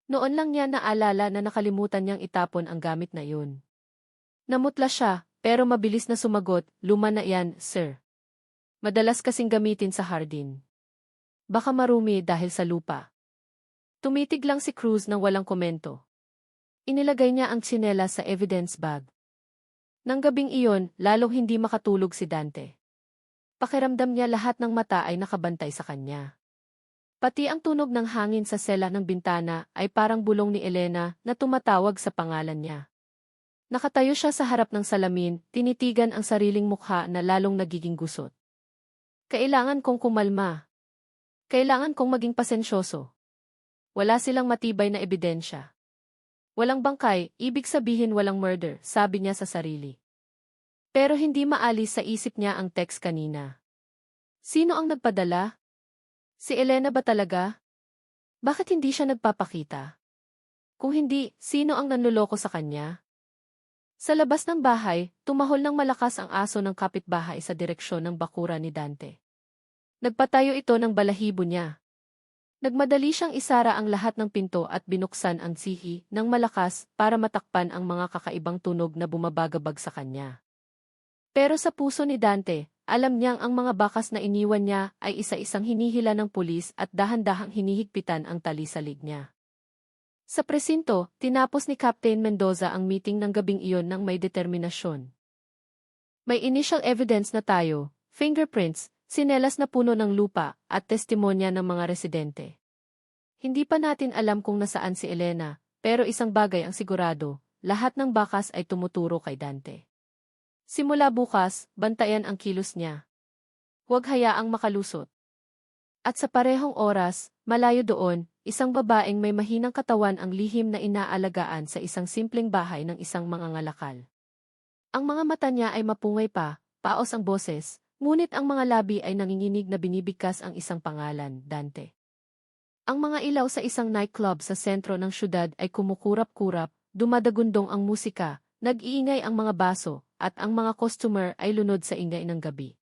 Noon lang niya naalala na nakalimutan niyang itapon ang gamit na iyon. Namutla siya, pero mabilis na sumagot, luma na yan, sir. Madalas kasing gamitin sa hardin. Baka marumi dahil sa lupa. Tumitig lang si Cruz nang walang komento. Inilagay niya ang tsinelas sa evidence bag. Nang gabing iyon, lalong hindi makatulog si Dante. Pakiramdam niya lahat ng mata ay nakabantay sa kanya. Pati ang tunog ng hangin sa sela ng bintana ay parang bulong ni Elena na tumatawag sa pangalan niya. Nakatayo siya sa harap ng salamin, tinitigan ang sariling mukha na lalong nagiging gusot. Kailangan kong kumalma. Kailangan kong maging pasensyoso. Wala silang matibay na ebidensya. Walang bangkay, ibig sabihin walang murder, sabi niya sa sarili. Pero hindi maalis sa isip niya ang text kanina. Sino ang nagpadala? Si Elena ba talaga? Bakit hindi siya nagpapakita? Kung hindi, sino ang nanloloko sa kanya? Sa labas ng bahay, tumahol ng malakas ang aso ng kapitbahay sa direksyon ng bakura ni Dante. Nagpatayo ito ng balahibo niya. Nagmadali siyang isara ang lahat ng pinto at binuksan ang sihi ng malakas para matakpan ang mga kakaibang tunog na bumabagabag sa kanya. Pero sa puso ni Dante, alam niyang ang mga bakas na iniwan niya ay isa-isang hinihila ng pulis at dahan-dahang hinihigpitan ang tali sa lig niya. Sa presinto, tinapos ni Captain Mendoza ang meeting ng gabing iyon ng may determinasyon. May initial evidence na tayo, fingerprints, sinelas na puno ng lupa, at testimonya ng mga residente. Hindi pa natin alam kung nasaan si Elena, pero isang bagay ang sigurado, lahat ng bakas ay tumuturo kay Dante. Simula bukas, bantayan ang kilos niya. Huwag hayaang makalusot. At sa parehong oras, malayo doon, isang babaeng may mahinang katawan ang lihim na inaalagaan sa isang simpleng bahay ng isang mangangalakal. Ang mga mata niya ay mapungay pa, paos ang boses, ngunit ang mga labi ay nanginginig na binibigkas ang isang pangalan, Dante. Ang mga ilaw sa isang nightclub sa sentro ng syudad ay kumukurap-kurap, dumadagundong ang musika, nag-iingay ang mga baso, at ang mga customer ay lunod sa ingay ng gabi.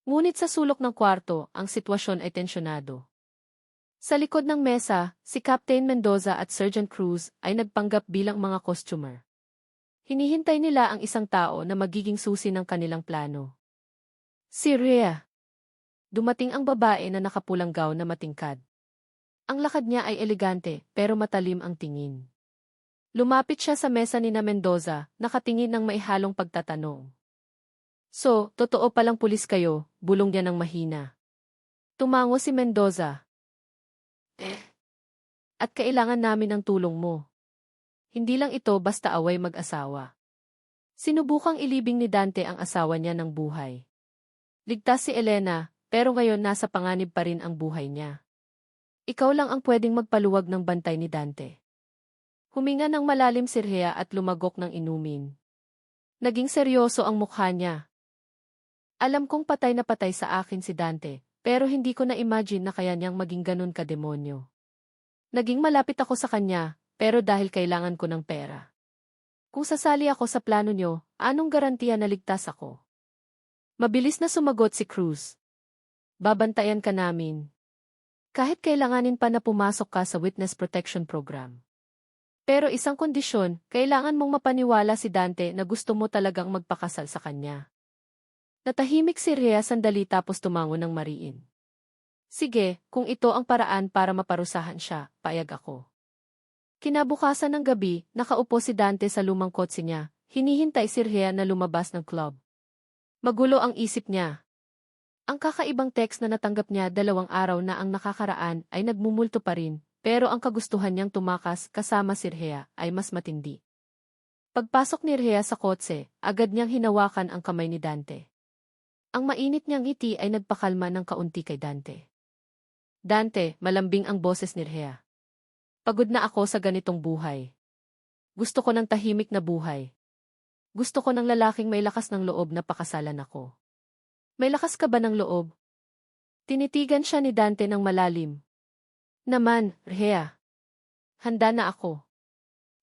Ngunit sa sulok ng kwarto, ang sitwasyon ay tensyonado. Sa likod ng mesa, si Captain Mendoza at Sergeant Cruz ay nagpanggap bilang mga customer. Hinihintay nila ang isang tao na magiging susi ng kanilang plano. Si Rhea. Dumating ang babae na nakapulang gown na matingkad. Ang lakad niya ay elegante, pero matalim ang tingin. Lumapit siya sa mesa ni Mendoza, nakatingin ng maihalong pagtatanong. So, totoo palang pulis kayo, bulong niya ng mahina. Tumango si Mendoza. At kailangan namin ng tulong mo. Hindi lang ito basta away mag-asawa. Sinubukang ilibing ni Dante ang asawa niya ng buhay. Ligtas si Elena, pero ngayon nasa panganib pa rin ang buhay niya. Ikaw lang ang pwedeng magpaluwag ng bantay ni Dante. Huminga ng malalim si Rhea at lumagok ng inumin. Naging seryoso ang mukha niya. Alam kong patay na patay sa akin si Dante, pero hindi ko na-imagine na kaya niyang maging ganun ka-demonyo. Naging malapit ako sa kanya, pero dahil kailangan ko ng pera. Kung sasali ako sa plano niyo, anong garantiya na ligtas ako? Mabilis na sumagot si Cruz. Babantayan ka namin. Kahit kailanganin pa na pumasok ka sa Witness Protection Program. Pero isang kondisyon, kailangan mong mapaniwala si Dante na gusto mo talagang magpakasal sa kanya. Natahimik si Rhea sandali tapos tumango ng mariin. Sige, kung ito ang paraan para maparusahan siya, payag ako. Kinabukasan ng gabi, nakaupo si Dante sa lumang kotse niya, hinihintay si Rhea na lumabas ng club. Magulo ang isip niya. Ang kakaibang text na natanggap niya 2 araw na ang nakakaraan ay nagmumulto pa rin, pero ang kagustuhan niyang tumakas kasama si Rhea ay mas matindi. Pagpasok ni Rhea sa kotse, agad niyang hinawakan ang kamay ni Dante. Ang mainit niyang ngiti ay nagpakalma ng kaunti kay Dante. Dante, malambing ang boses ni Rhea. Pagod na ako sa ganitong buhay. Gusto ko ng tahimik na buhay. Gusto ko ng lalaking may lakas ng loob na pakasalan ako. May lakas ka ba ng loob? Tinitigan siya ni Dante ng malalim. Naman, Rhea. Handa na ako.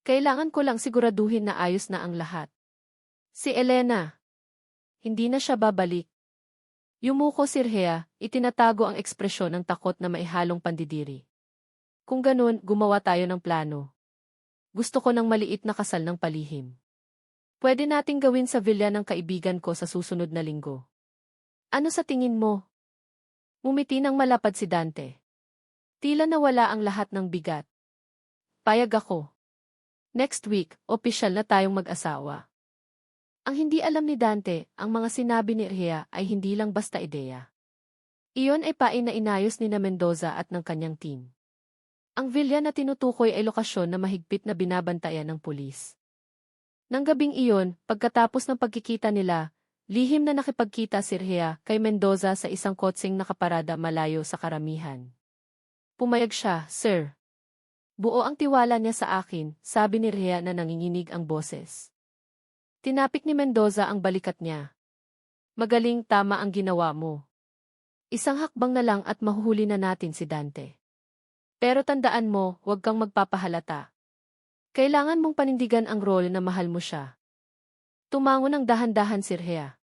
Kailangan ko lang siguraduhin na ayos na ang lahat. Si Elena. Hindi na siya babalik. Yumuko si Rhea, itinatago ang ekspresyon ng takot na maihalong pandidiri. Kung ganun, gumawa tayo ng plano. Gusto ko ng maliit na kasal ng palihim. Pwede nating gawin sa villa ng kaibigan ko sa susunod na linggo. Ano sa tingin mo? Ngumiti ng malapad si Dante. Tila nawala ang lahat ng bigat. Payag ako. Next week, opisyal na tayong mag-asawa. Ang hindi alam ni Dante, ang mga sinabi ni Rhea ay hindi lang basta ideya. Iyon ay pain na inayos ni Mendoza at ng kanyang team. Ang villa na tinutukoy ay lokasyon na mahigpit na binabantayan ng pulis. Nang gabing iyon, pagkatapos ng pagkikita nila, lihim na nakipagkita si Rhea kay Mendoza sa isang kotseng nakaparada malayo sa karamihan. Pumayag siya, Sir. Buo ang tiwala niya sa akin, sabi ni Rhea na nanginginig ang boses. Tinapik ni Mendoza ang balikat niya. Magaling, tama ang ginawa mo. Isang hakbang na lang at mahuhuli na natin si Dante. Pero tandaan mo, huwag kang magpapahalata. Kailangan mong panindigan ang role na mahal mo siya. Tumango ng dahan-dahan si Rhea.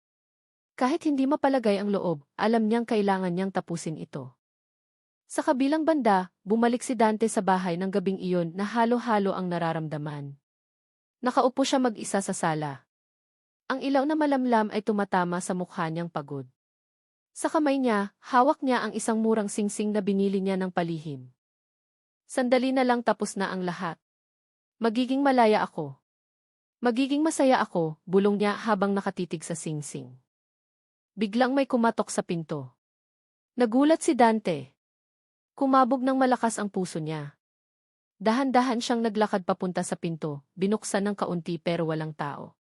Kahit hindi mapalagay ang loob, alam niyang kailangan niyang tapusin ito. Sa kabilang banda, bumalik si Dante sa bahay ng gabing iyon na halo-halo ang nararamdaman. Nakaupo siya mag-isa sa sala. Ang ilaw na malamlam ay tumatama sa mukha niyang pagod. Sa kamay niya, hawak niya ang isang murang singsing na binili niya ng palihim. Sandali na lang tapos na ang lahat. Magiging malaya ako. Magiging masaya ako, bulong niya habang nakatitig sa singsing. Biglang may kumatok sa pinto. Nagulat si Dante. Kumabog ng malakas ang puso niya. Dahan-dahan siyang naglakad papunta sa pinto, binuksan ng kaunti pero walang tao.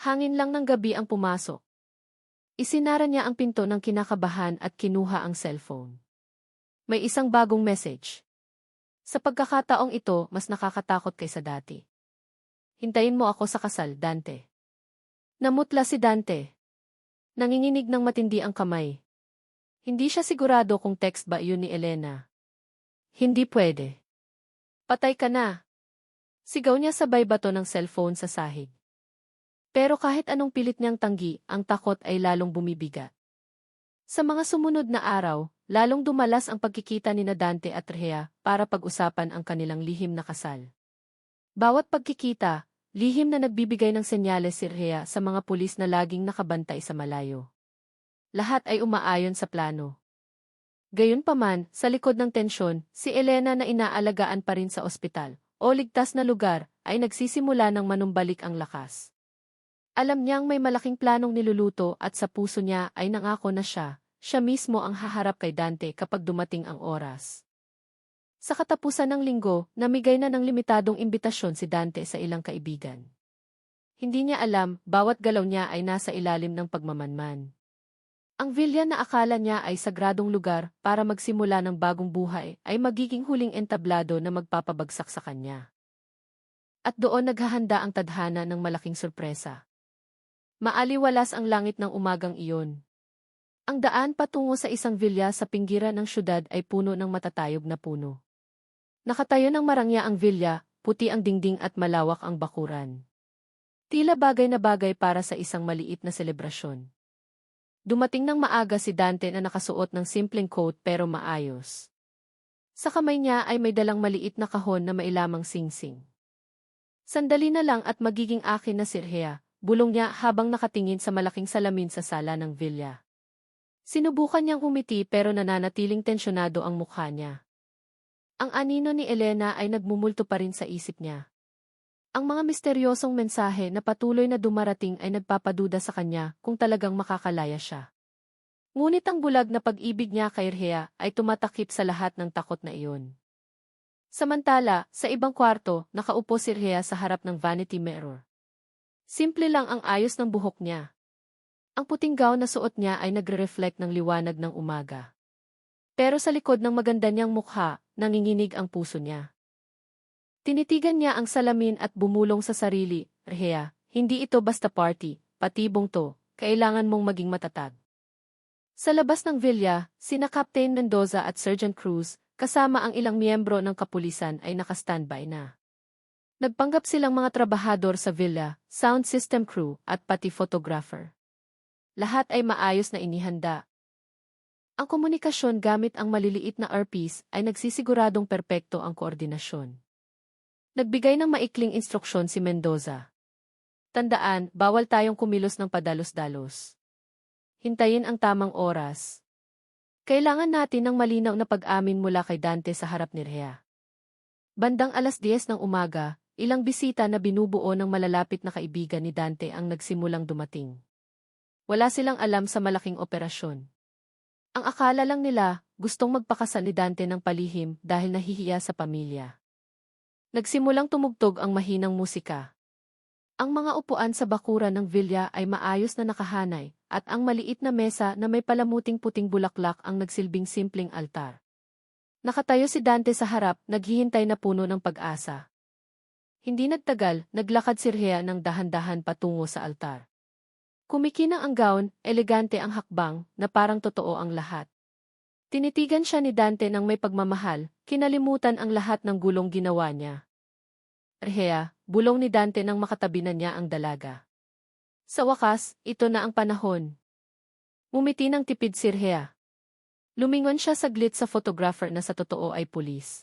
Hangin lang ng gabi ang pumasok. Isinara niya ang pinto ng kinakabahan at kinuha ang cellphone. May isang bagong message. Sa pagkakataong ito, mas nakakatakot kaysa dati. Hintayin mo ako sa kasal, Dante. Namutla si Dante. Nanginginig ng matindi ang kamay. Hindi siya sigurado kung text ba iyon ni Elena. Hindi pwede. Patay ka na. Sigaw niya sabay bato ng cellphone sa sahig. Pero kahit anong pilit niyang tanggi, ang takot ay lalong bumibigat. Sa mga sumunod na araw, lalong dumalas ang pagkikita ni Dante at Rhea para pag-usapan ang kanilang lihim na kasal. Bawat pagkikita, lihim na nagbibigay ng senyales si Rhea sa mga pulis na laging nakabantay sa malayo. Lahat ay umaayon sa plano. Gayunpaman, sa likod ng tensyon, si Elena na inaalagaan pa rin sa ospital o ligtas na lugar ay nagsisimula ng manumbalik ang lakas. Alam niyang may malaking planong niluluto at sa puso niya ay nangako na siya mismo ang haharap kay Dante kapag dumating ang oras. Sa katapusan ng linggo, namigay na ng limitadong imbitasyon si Dante sa ilang kaibigan. Hindi niya alam, bawat galaw niya ay nasa ilalim ng pagmamanman. Ang villa na akala niya ay sagradong lugar para magsimula ng bagong buhay ay magiging huling entablado na magpapabagsak sa kanya. At doon naghahanda ang tadhana ng malaking sorpresa. Maaliwalas ang langit ng umagang iyon. Ang daan patungo sa isang villa sa pinggiran ng syudad ay puno ng matatayog na puno. Nakatayo ng marangya ang villa, puti ang dingding at malawak ang bakuran. Tila bagay na bagay para sa isang maliit na selebrasyon. Dumating ng maaga si Dante na nakasuot ng simpleng coat pero maayos. Sa kamay niya ay may dalang maliit na kahon na mailamang singsing. Sandali na lang at magiging akin na si Rhea, bulong niya habang nakatingin sa malaking salamin sa sala ng villa. Sinubukan niyang umiti pero nananatiling tensyonado ang mukha niya. Ang anino ni Elena ay nagmumulto pa rin sa isip niya. Ang mga misteryosong mensahe na patuloy na dumarating ay nagpapaduda sa kanya kung talagang makakalaya siya. Ngunit ang bulag na pag-ibig niya kay Rhea ay tumatakip sa lahat ng takot na iyon. Samantala, sa ibang kwarto, nakaupo si Rhea sa harap ng vanity mirror. Simple lang ang ayos ng buhok niya. Ang puting gown na suot niya ay nagre-reflect ng liwanag ng umaga. Pero sa likod ng maganda niyang mukha, nanginginig ang puso niya. Tinitigan niya ang salamin at bumulong sa sarili, Rhea, hindi ito basta party, patibong to, kailangan mong maging matatag. Sa labas ng villa, sina Captain Mendoza at Sergeant Cruz, kasama ang ilang miyembro ng kapulisan ay nakastandby na. Nagpanggap silang mga trabahador sa villa, sound system crew, at pati photographer. Lahat ay maayos na inihanda. Ang komunikasyon gamit ang maliliit na earpiece ay nagsisiguradong perpekto ang koordinasyon. Nagbigay ng maikling instruksyon si Mendoza. Tandaan, bawal tayong kumilos ng padalos-dalos. Hintayin ang tamang oras. Kailangan natin ng malinaw na pag-amin mula kay Dante sa harap ni Rhea. Bandang 10:00 ng umaga, ilang bisita na binubuo ng malalapit na kaibigan ni Dante ang nagsimulang dumating. Wala silang alam sa malaking operasyon. Ang akala lang nila, gustong magpakasal ni Dante ng palihim dahil nahihiya sa pamilya. Nagsimulang tumugtog ang mahinang musika. Ang mga upuan sa bakuran ng villa ay maayos na nakahanay, at ang maliit na mesa na may palamuting puting bulaklak ang nagsilbing simpleng altar. Nakatayo si Dante sa harap, naghihintay na puno ng pag-asa. Hindi nagtagal, naglakad si Rhea ng dahan-dahan patungo sa altar. Kumikinang ang gown, elegante ang hakbang, na parang totoo ang lahat. Tinitigan siya ni Dante ng may pagmamahal, kinalimutan ang lahat ng gulong ginawa niya. Erhea, bulong ni Dante nang makatabi na niya ang dalaga. Sa wakas, ito na ang panahon. Ngumiti ng tipid si Erhea. Lumingon siya saglit sa photographer na sa totoo ay pulis.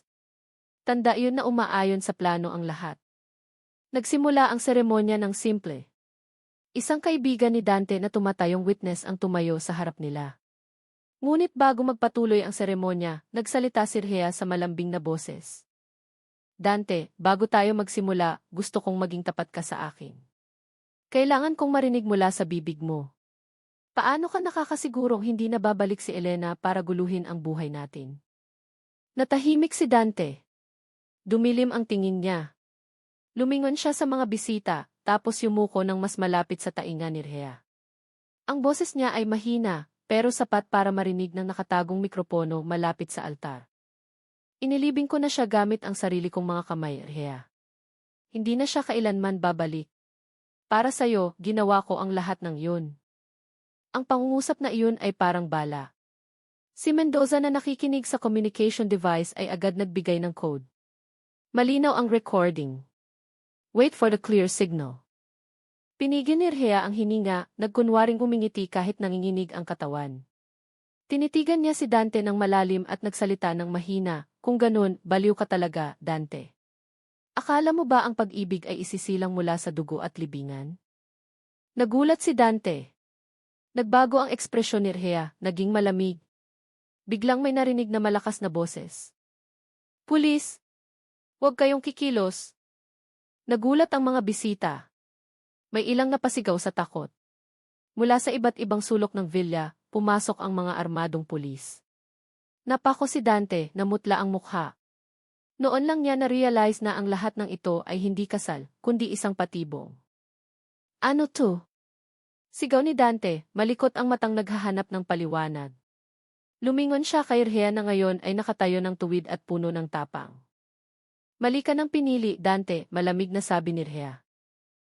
Tanda yun na umaayon sa plano ang lahat. Nagsimula ang seremonya ng simple. Isang kaibigan ni Dante na tumatayong witness ang tumayo sa harap nila. Ngunit bago magpatuloy ang seremonya, nagsalita si Erhea sa malambing na boses. Dante, bago tayo magsimula, gusto kong maging tapat ka sa akin. Kailangan kong marinig mula sa bibig mo. Paano ka nakakasigurong hindi na babalik si Elena para guluhin ang buhay natin? Natahimik si Dante. Dumilim ang tingin niya. Lumingon siya sa mga bisita, tapos yumuko ng mas malapit sa tainga ni Erhea. Ang boses niya ay mahina, pero sapat para marinig ng nakatagong mikropono malapit sa altar. Inilibing ko na siya gamit ang sarili kong mga kamay, Erhea. Hindi na siya kailanman babalik. Para sa'yo, ginawa ko ang lahat ng yun. Ang pangungusap na iyon ay parang bala. Si Mendoza na nakikinig sa communication device ay agad nagbigay ng code. Malinaw ang recording. Wait for the clear signal. Pinigil ni Erhea ang hininga, nagkunwaring umingiti kahit nanginginig ang katawan. Tinitigan niya si Dante ng malalim at nagsalita ng mahina, kung ganun, baliw ka talaga, Dante. Akala mo ba ang pag-ibig ay isisilang mula sa dugo at libingan? Nagulat si Dante. Nagbago ang ekspresyon ni Erhea, naging malamig. Biglang may narinig na malakas na boses. Pulis! Huwag kayong kikilos! Nagulat ang mga bisita. May ilang napasigaw sa takot. Mula sa iba't ibang sulok ng villa, pumasok ang mga armadong pulis. Napako si Dante, namutla ang mukha. Noon lang niya na-realize na ang lahat ng ito ay hindi kasal, kundi isang patibong. Ano to? Sigaw ni Dante, malikot ang matang naghahanap ng paliwanag. Lumingon siya kay Erhea na ngayon ay nakatayo ng tuwid at puno ng tapang. Mali ka ng pinili, Dante, malamig na sabi ni Erhea.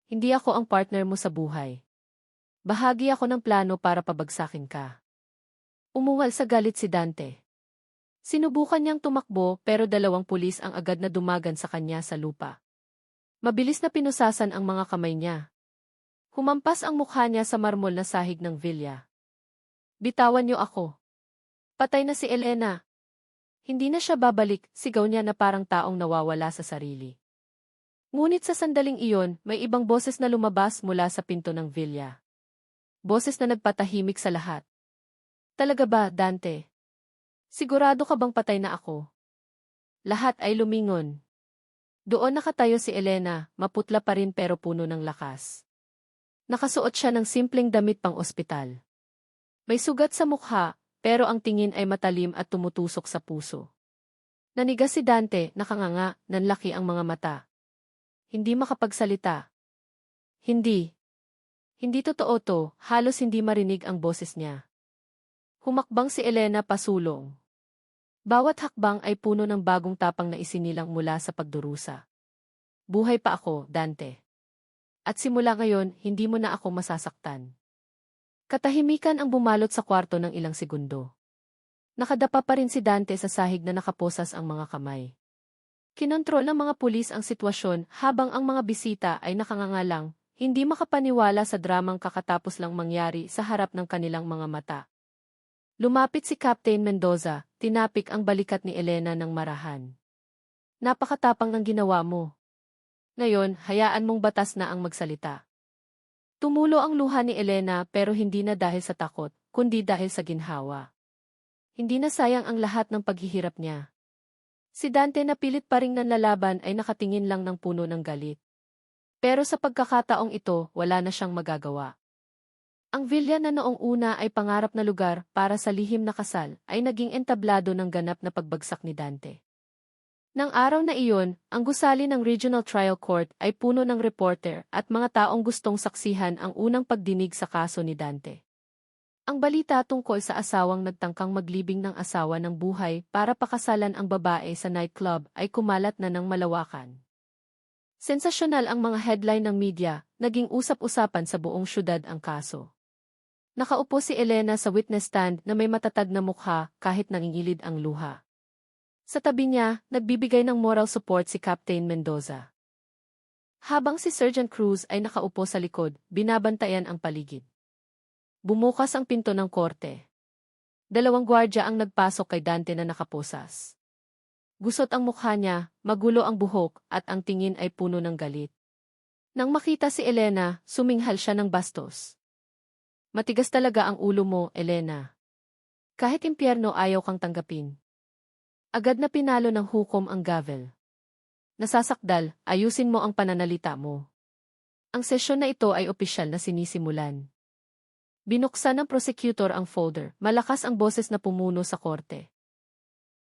Hindi ako ang partner mo sa buhay. Bahagi ako ng plano para pabagsakin ka. Umungal sa galit si Dante. Sinubukan niyang tumakbo pero dalawang pulis ang agad na dumagan sa kanya sa lupa. Mabilis na pinusasan ang mga kamay niya. Humampas ang mukha niya sa marmol na sahig ng villa. Bitawan niyo ako. Patay na si Elena. Hindi na siya babalik, sigaw niya na parang taong nawawala sa sarili. Ngunit sa sandaling iyon, may ibang boses na lumabas mula sa pinto ng villa. Boses na nagpatahimik sa lahat. Talaga ba, Dante? Sigurado ka bang patay na ako? Lahat ay lumingon. Doon nakatayo si Elena, maputla pa rin pero puno ng lakas. Nakasuot siya ng simpleng damit pang ospital. May sugat sa mukha, pero ang tingin ay matalim at tumutusok sa puso. Nanigas si Dante, nakanganga, nanlaki ang mga mata. Hindi makapagsalita. Hindi. Hindi totoo to, halos hindi marinig ang boses niya. Humakbang si Elena pasulong. Bawat hakbang ay puno ng bagong tapang na isinilang mula sa pagdurusa. Buhay pa ako, Dante. At simula ngayon, hindi mo na ako masasaktan. Katahimikan ang bumalot sa kwarto ng ilang segundo. Nakadapa pa rin si Dante sa sahig na nakaposas ang mga kamay. Kinontrol ng mga pulis ang sitwasyon habang ang mga bisita ay nakangangalang, hindi makapaniwala sa dramang kakatapos lang mangyari sa harap ng kanilang mga mata. Lumapit si Captain Mendoza, tinapik ang balikat ni Elena ng marahan. Napakatapang ng ginawa mo. Ngayon, hayaan mong batas na ang magsalita. Tumulo ang luha ni Elena pero hindi na dahil sa takot, kundi dahil sa ginhawa. Hindi na sayang ang lahat ng paghihirap niya. Si Dante na pilit pa ring nanlalaban ay nakatingin lang ng puno ng galit. Pero sa pagkakataong ito, wala na siyang magagawa. Ang villa na noong una ay pangarap na lugar para sa lihim na kasal ay naging entablado ng ganap na pagbagsak ni Dante. Nang araw na iyon, ang gusali ng Regional Trial Court ay puno ng reporter at mga taong gustong saksihan ang unang pagdinig sa kaso ni Dante. Ang balita tungkol sa asawang nagtangkang maglibing ng asawa ng buhay para pakasalan ang babae sa nightclub ay kumalat na ng malawakan. Sensasyonal ang mga headline ng media, naging usap-usapan sa buong syudad ang kaso. Nakaupo si Elena sa witness stand na may matatag na mukha kahit nangingilid ang luha. Sa tabi niya, nagbibigay ng moral support si Captain Mendoza. Habang si Sergeant Cruz ay nakaupo sa likod, binabantayan ang paligid. Bumukas ang pinto ng korte. 2 gwardya ang nagpasok kay Dante na nakaposas. Gusot ang mukha niya, magulo ang buhok, at ang tingin ay puno ng galit. Nang makita si Elena, suminghal siya ng bastos. Matigas talaga ang ulo mo, Elena. Kahit impyerno ayaw kang tanggapin. Agad na pinalo ng hukom ang gavel. Nasasakdal, ayusin mo ang pananalita mo. Ang sesyon na ito ay opisyal na sinisimulan. Binuksan ng prosecutor ang folder, malakas ang boses na pumuno sa korte.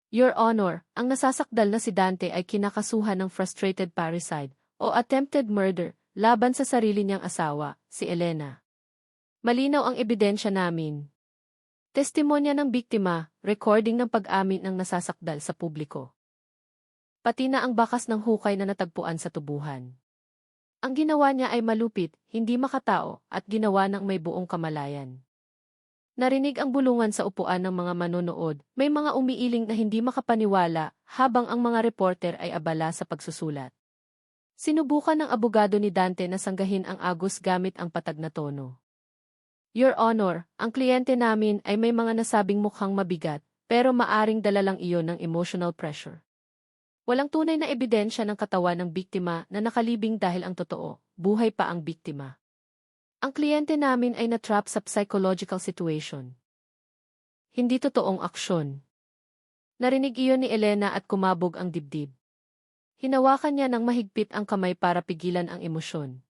Your Honor, ang nasasakdal na si Dante ay kinakasuhan ng frustrated parricide o attempted murder laban sa sarili niyang asawa, si Elena. Malinaw ang ebidensya namin. Testimonya ng biktima, recording ng pag-amin ng nasasakdal sa publiko. Pati na ang bakas ng hukay na natagpuan sa tubuhan. Ang ginawa niya ay malupit, hindi makatao, at ginawa ng may buong kamalayan. Narinig ang bulungan sa upuan ng mga manonood, may mga umiiling na hindi makapaniwala, habang ang mga reporter ay abala sa pagsusulat. Sinubukan ng abogado ni Dante na sanggahin ang agos gamit ang patag na tono. Your Honor, ang kliyente namin ay may mga nasabing mukhang mabigat, pero maaring dala lang iyon ng emotional pressure. Walang tunay na ebidensya ng katawan ng biktima na nakalibing dahil ang totoo, buhay pa ang biktima. Ang kliyente namin ay natrap sa psychological situation. Hindi totoong aksyon. Narinig iyon ni Elena at kumabog ang dibdib. Hinawakan niya ng mahigpit ang kamay para pigilan ang emosyon.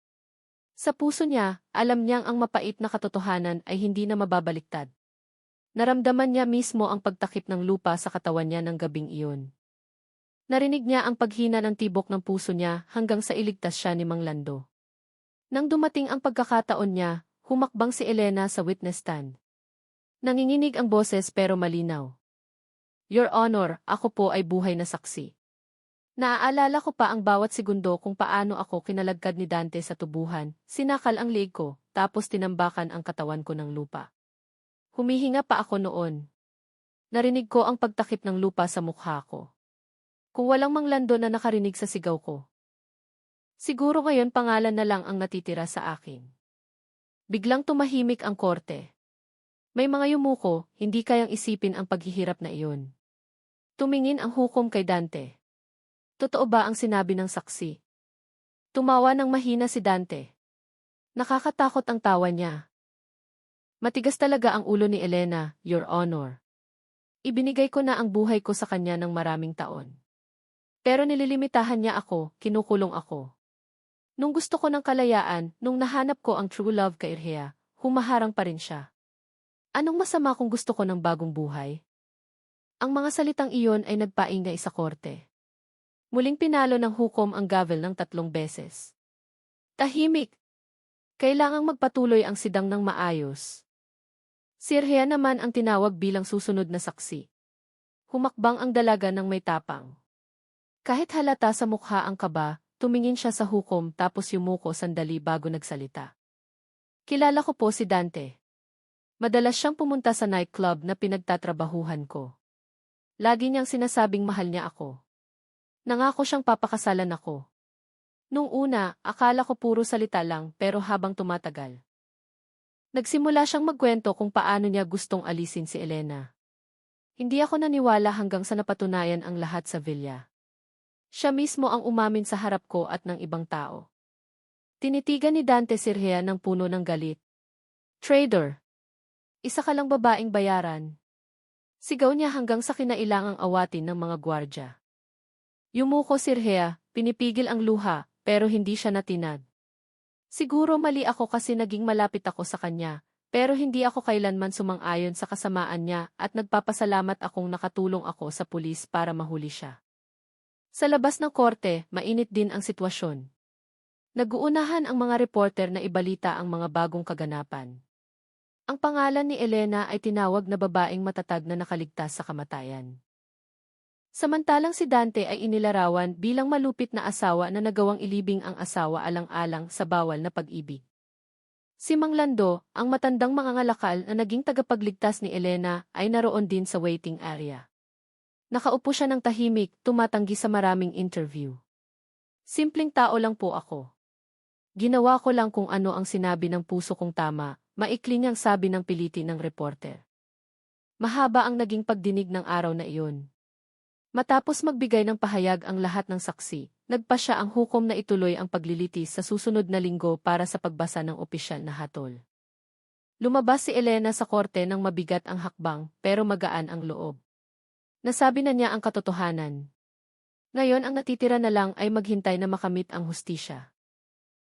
Sa puso niya, alam niyang ang mapait na katotohanan ay hindi na mababaliktad. Naramdaman niya mismo ang pagtakip ng lupa sa katawan niya ng gabing iyon. Narinig niya ang paghina ng tibok ng puso niya hanggang sa iligtas siya ni Mang Lando. Nang dumating ang pagkakataon niya, humakbang si Elena sa witness stand. Nanginginig ang boses pero malinaw. Your Honor, ako po ay buhay na saksi. Naaalala ko pa ang bawat segundo kung paano ako kinalagkad ni Dante sa tubuhan, sinakal ang leeg ko, tapos tinambakan ang katawan ko ng lupa. Humihinga pa ako noon. Narinig ko ang pagtakip ng lupa sa mukha ko. Kung walang Mang Lando na nakarinig sa sigaw ko. Siguro ngayon pangalan na lang ang natitira sa akin. Biglang tumahimik ang korte. May mga yumuko, hindi kayang isipin ang paghihirap na iyon. Tumingin ang hukom kay Dante. Totoo ba ang sinabi ng saksi? Tumawa ng mahina si Dante. Nakakatakot ang tawa niya. Matigas talaga ang ulo ni Elena, Your Honor. Ibinigay ko na ang buhay ko sa kanya ng maraming taon. Pero nililimitahan niya ako, kinukulong ako. Nung gusto ko ng kalayaan, nung nahanap ko ang true love kay Irhea, humaharang pa rin siya. Anong masama kung gusto ko ng bagong buhay? Ang mga salitang iyon ay nagpaingay sa korte. Muling pinalo ng hukom ang gavel ng 3 beses. Tahimik. Kailangang magpatuloy ang sidang ng maayos. Si Irhea naman ang tinawag bilang susunod na saksi. Humakbang ang dalaga ng may tapang. Kahit halata sa mukha ang kaba, tumingin siya sa hukom tapos yumuko sandali bago nagsalita. Kilala ko po si Dante. Madalas siyang pumunta sa nightclub na pinagtatrabahuhan ko. Lagi niyang sinasabing mahal niya ako. Nangako siyang papakasalan ako. Nung una, akala ko puro salita lang pero habang tumatagal. Nagsimula siyang magkwento kung paano niya gustong alisin si Elena. Hindi ako naniwala hanggang sa napatunayan ang lahat sa villa. Siya mismo ang umamin sa harap ko at ng ibang tao. Tinitigan ni Dante si Irhea ng puno ng galit. Traitor! Isa ka lang babaeng bayaran. Sigaw niya hanggang sa kinailangang awatin ng mga gwardya. Yumuko si Irhea, pinipigil ang luha, pero hindi siya natinag. Siguro mali ako kasi naging malapit ako sa kanya, pero hindi ako kailanman sumang-ayon sa kasamaan niya at nagpapasalamat akong nakatulong ako sa pulis para mahuli siya. Sa labas ng korte, mainit din ang sitwasyon. Nag-uunahan ang mga reporter na ibalita ang mga bagong kaganapan. Ang pangalan ni Elena ay tinawag na babaeng matatag na nakaligtas sa kamatayan. Samantalang si Dante ay inilarawan bilang malupit na asawa na nagawang ilibing ang asawa alang-alang sa bawal na pag-ibig. Si Mang Lando, ang matandang mangangalakal na naging tagapagligtas ni Elena, ay naroon din sa waiting area. Nakaupo siya ng tahimik, tumatanggi sa maraming interview. Simpleng tao lang po ako. Ginawa ko lang kung ano ang sinabi ng puso kong tama, maikli niyang sabi ng piliti ng reporter. Mahaba ang naging pagdinig ng araw na iyon. Matapos magbigay ng pahayag ang lahat ng saksi, nagpasya ang hukom na ituloy ang paglilitis sa susunod na linggo para sa pagbasa ng opisyal na hatol. Lumabas si Elena sa korte ng mabigat ang hakbang pero magaan ang loob. Nasabi na niya ang katotohanan. Ngayon ang natitira na lang ay maghintay na makamit ang hustisya.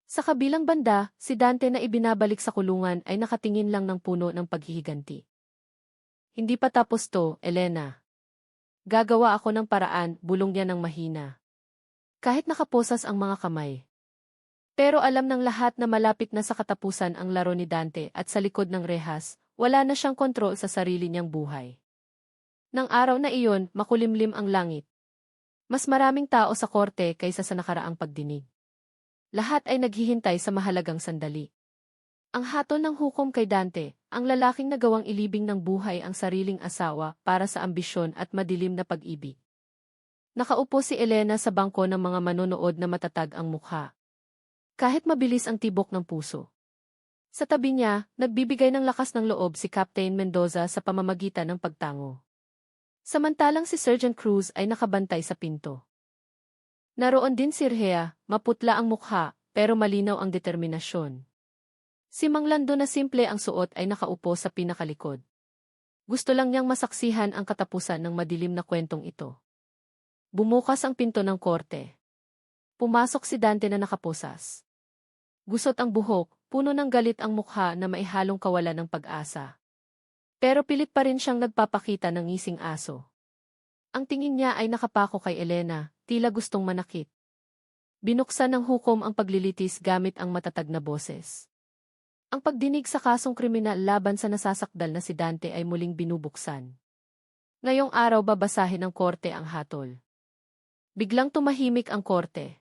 Sa kabilang banda, si Dante na ibinabalik sa kulungan ay nakatingin lang ng puno ng paghihiganti. Hindi pa tapos to, Elena. Gagawa ako ng paraan, bulong niya ng mahina. Kahit nakaposas ang mga kamay. Pero alam ng lahat na malapit na sa katapusan ang laro ni Dante at sa likod ng rehas, wala na siyang kontrol sa sarili niyang buhay. Nang araw na iyon, makulimlim ang langit. Mas maraming tao sa korte kaysa sa nakaraang pagdinig. Lahat ay naghihintay sa mahalagang sandali. Ang hatol ng hukom kay Dante, ang lalaking nagawang ilibing ng buhay ang sariling asawa para sa ambisyon at madilim na pag-ibig. Nakaupo si Elena sa bangko ng mga manonood na matatag ang mukha. Kahit mabilis ang tibok ng puso. Sa tabi niya, nagbibigay ng lakas ng loob si Captain Mendoza sa pamamagitan ng pagtango. Samantalang si Sergeant Cruz ay nakabantay sa pinto. Naroon din si Rhea, maputla ang mukha, pero malinaw ang determinasyon. Si Mang Lando na simple ang suot ay nakaupo sa pinakalikod. Gusto lang niyang masaksihan ang katapusan ng madilim na kwentong ito. Bumukas ang pinto ng korte. Pumasok si Dante na nakaposas. Gusot ang buhok, puno ng galit ang mukha na maihalong kawalan ng pag-asa. Pero pilit pa rin siyang nagpapakita ng ngising aso. Ang tingin niya ay nakapako kay Elena, tila gustong manakit. Binuksan ng hukom ang paglilitis gamit ang matatag na boses. Ang pagdinig sa kasong kriminal laban sa nasasakdal na si Dante ay muling binubuksan. Ngayong araw babasahin ng korte ang hatol. Biglang tumahimik ang korte.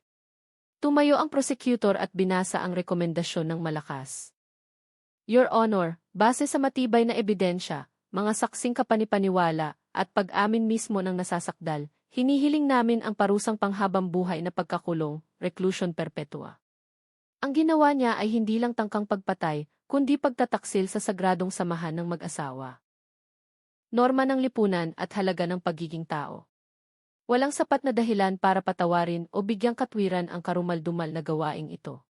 Tumayo ang prosecutor at binasa ang rekomendasyon ng malakas. Your Honor, base sa matibay na ebidensya, mga saksing kapanipaniwala, at pag-amin mismo ng nasasakdal, hinihiling namin ang parusang panghabang buhay na pagkakulong, reclusion perpetua. Ang ginawa niya ay hindi lang tangkang pagpatay, kundi pagtataksil sa sagradong samahan ng mag-asawa. Norma ng lipunan at halaga ng pagiging tao. Walang sapat na dahilan para patawarin o bigyang katwiran ang karumal-dumal na gawaing ito.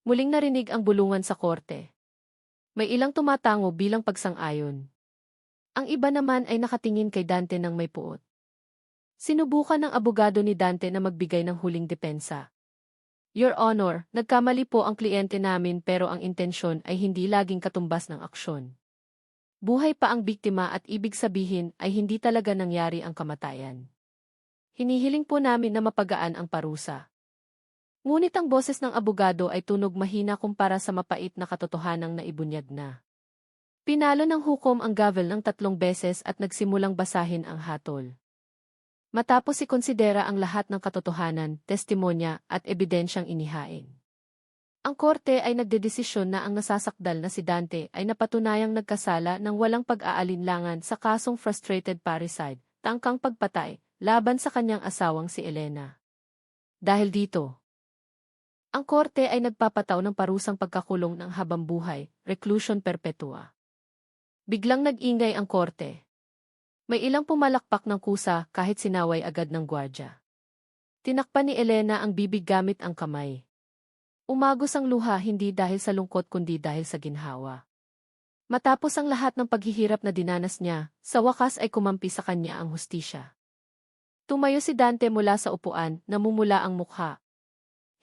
Muling narinig ang bulungan sa korte. May ilang tumatango bilang pagsang-ayon. Ang iba naman ay nakatingin kay Dante ng may puot. Sinubukan ng abogado ni Dante na magbigay ng huling depensa. Your Honor, nagkamali po ang kliyente namin pero ang intensyon ay hindi laging katumbas ng aksyon. Buhay pa ang biktima at ibig sabihin ay hindi talaga nangyari ang kamatayan. Hinihiling po namin na mapagaan ang parusa. Ngunit ang boses ng abogado ay tunog mahina kumpara sa mapait na katotohanang naibunyag na. Pinalo ng hukom ang gavel ng 3 beses at nagsimulang basahin ang hatol. Matapos ikonsidera ang lahat ng katotohanan, testimonya at ebidensyang inihain. Ang korte ay nagdedesisyon na ang nasasakdal na si Dante ay napatunayang nagkasala ng walang pag-aalinlangan sa kasong frustrated parricide, tangkang pagpatay, laban sa kanyang asawang si Elena. Dahil dito, ang korte ay nagpapataw ng parusang pagkakulong ng habambuhay, reclusion perpetua. Biglang nag-ingay ang korte. May ilang pumalakpak ng kusa kahit sinaway agad ng gwardya. Tinakpan ni Elena ang bibig gamit ang kamay. Umagos ang luha hindi dahil sa lungkot kundi dahil sa ginhawa. Matapos ang lahat ng paghihirap na dinanas niya, sa wakas ay kumampi sa kanya ang hustisya. Tumayo si Dante mula sa upuan, namumula ang mukha.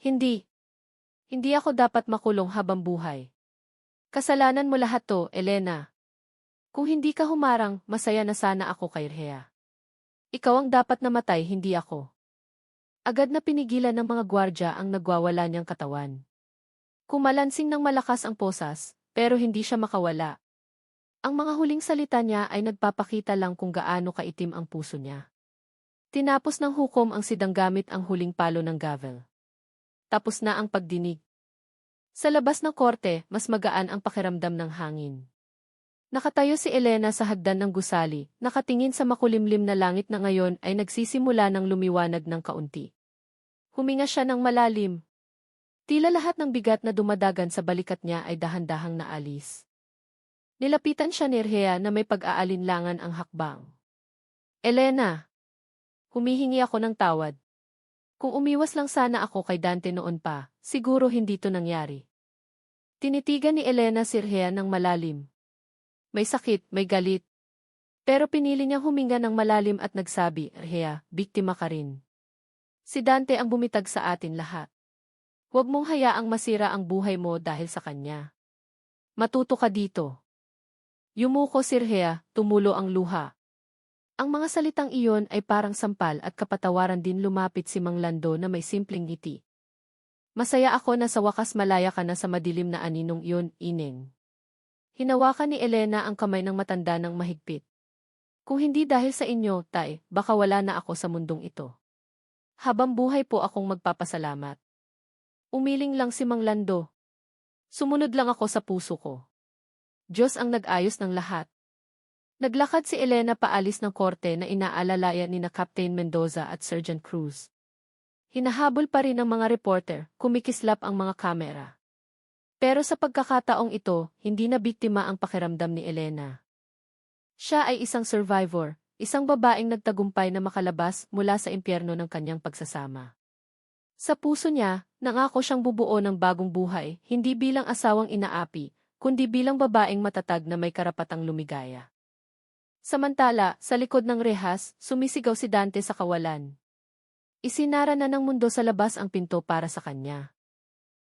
Hindi. Hindi ako dapat makulong habang buhay. Kasalanan mo lahat to, Elena. Kung hindi ka humarang, masaya na sana ako kay Rhea. Ikaw ang dapat namatay, hindi ako. Agad na pinigilan ng mga gwardya ang nagwawala niyang katawan. Kumalansing ng malakas ang posas, pero hindi siya makawala. Ang mga huling salita niya ay nagpapakita lang kung gaano kaitim ang puso niya. Tinapos ng hukom ang sidang gamit ang huling palo ng gavel. Tapos na ang pagdinig. Sa labas ng korte, mas magaan ang pakiramdam ng hangin. Nakatayo si Elena sa hagdan ng gusali, nakatingin sa makulimlim na langit na ngayon ay nagsisimula ng lumiwanag ng kaunti. Huminga siya ng malalim. Tila lahat ng bigat na dumadagan sa balikat niya ay dahan-dahang naalis. Nilapitan siya ni Rhea na may pag-aalinlangan ang hakbang. Elena! Humihingi ako ng tawad. Kung umiwas lang sana ako kay Dante noon pa, siguro hindi to nangyari. Tinitigan ni Elena si Rhea ng malalim. May sakit, may galit. Pero pinili niyang huminga ng malalim at nagsabi, Rhea, biktima ka rin. Si Dante ang bumitag sa atin lahat. Huwag mong hayaang masira ang buhay mo dahil sa kanya. Matuto ka dito. Yumuko si Rhea, tumulo ang luha. Ang mga salitang iyon ay parang sampal at kapatawaran din lumapit si Mang Lando na may simpleng ngiti. Masaya ako na sa wakas malaya ka na sa madilim na aninong iyon, Ineng. Hinawakan ni Elena ang kamay ng matanda ng mahigpit. Kung hindi dahil sa inyo, Tay, baka wala na ako sa mundong ito. Habang buhay po akong magpapasalamat. Umiling lang si Mang Lando. Sumunod lang ako sa puso ko. Diyos ang nag-ayos ng lahat. Naglakad si Elena paalis ng korte na inaalalayan ni na Captain Mendoza at Sergeant Cruz. Hinahabol pa rin ang mga reporter, kumikislap ang mga kamera. Pero sa pagkakataong ito, hindi na biktima ang pakiramdam ni Elena. Siya ay isang survivor, isang babaeng nagtagumpay na makalabas mula sa impyerno ng kanyang pagsasama. Sa puso niya, nangako siyang bubuo ng bagong buhay, hindi bilang asawang inaapi, kundi bilang babaeng matatag na may karapatang lumigaya. Samantala, sa likod ng rehas, sumisigaw si Dante sa kawalan. Isinara na ng mundo sa labas ang pinto para sa kanya.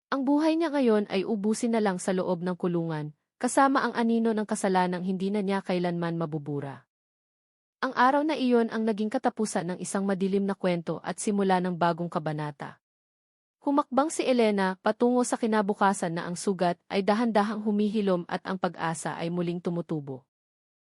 Ang buhay niya ngayon ay ubusin na lang sa loob ng kulungan, kasama ang anino ng kasalanang hindi na niya kailanman mabubura. Ang araw na iyon ang naging katapusan ng isang madilim na kwento at simula ng bagong kabanata. Humakbang si Elena patungo sa kinabukasan na ang sugat ay dahan-dahang humihilom at ang pag-asa ay muling tumutubo.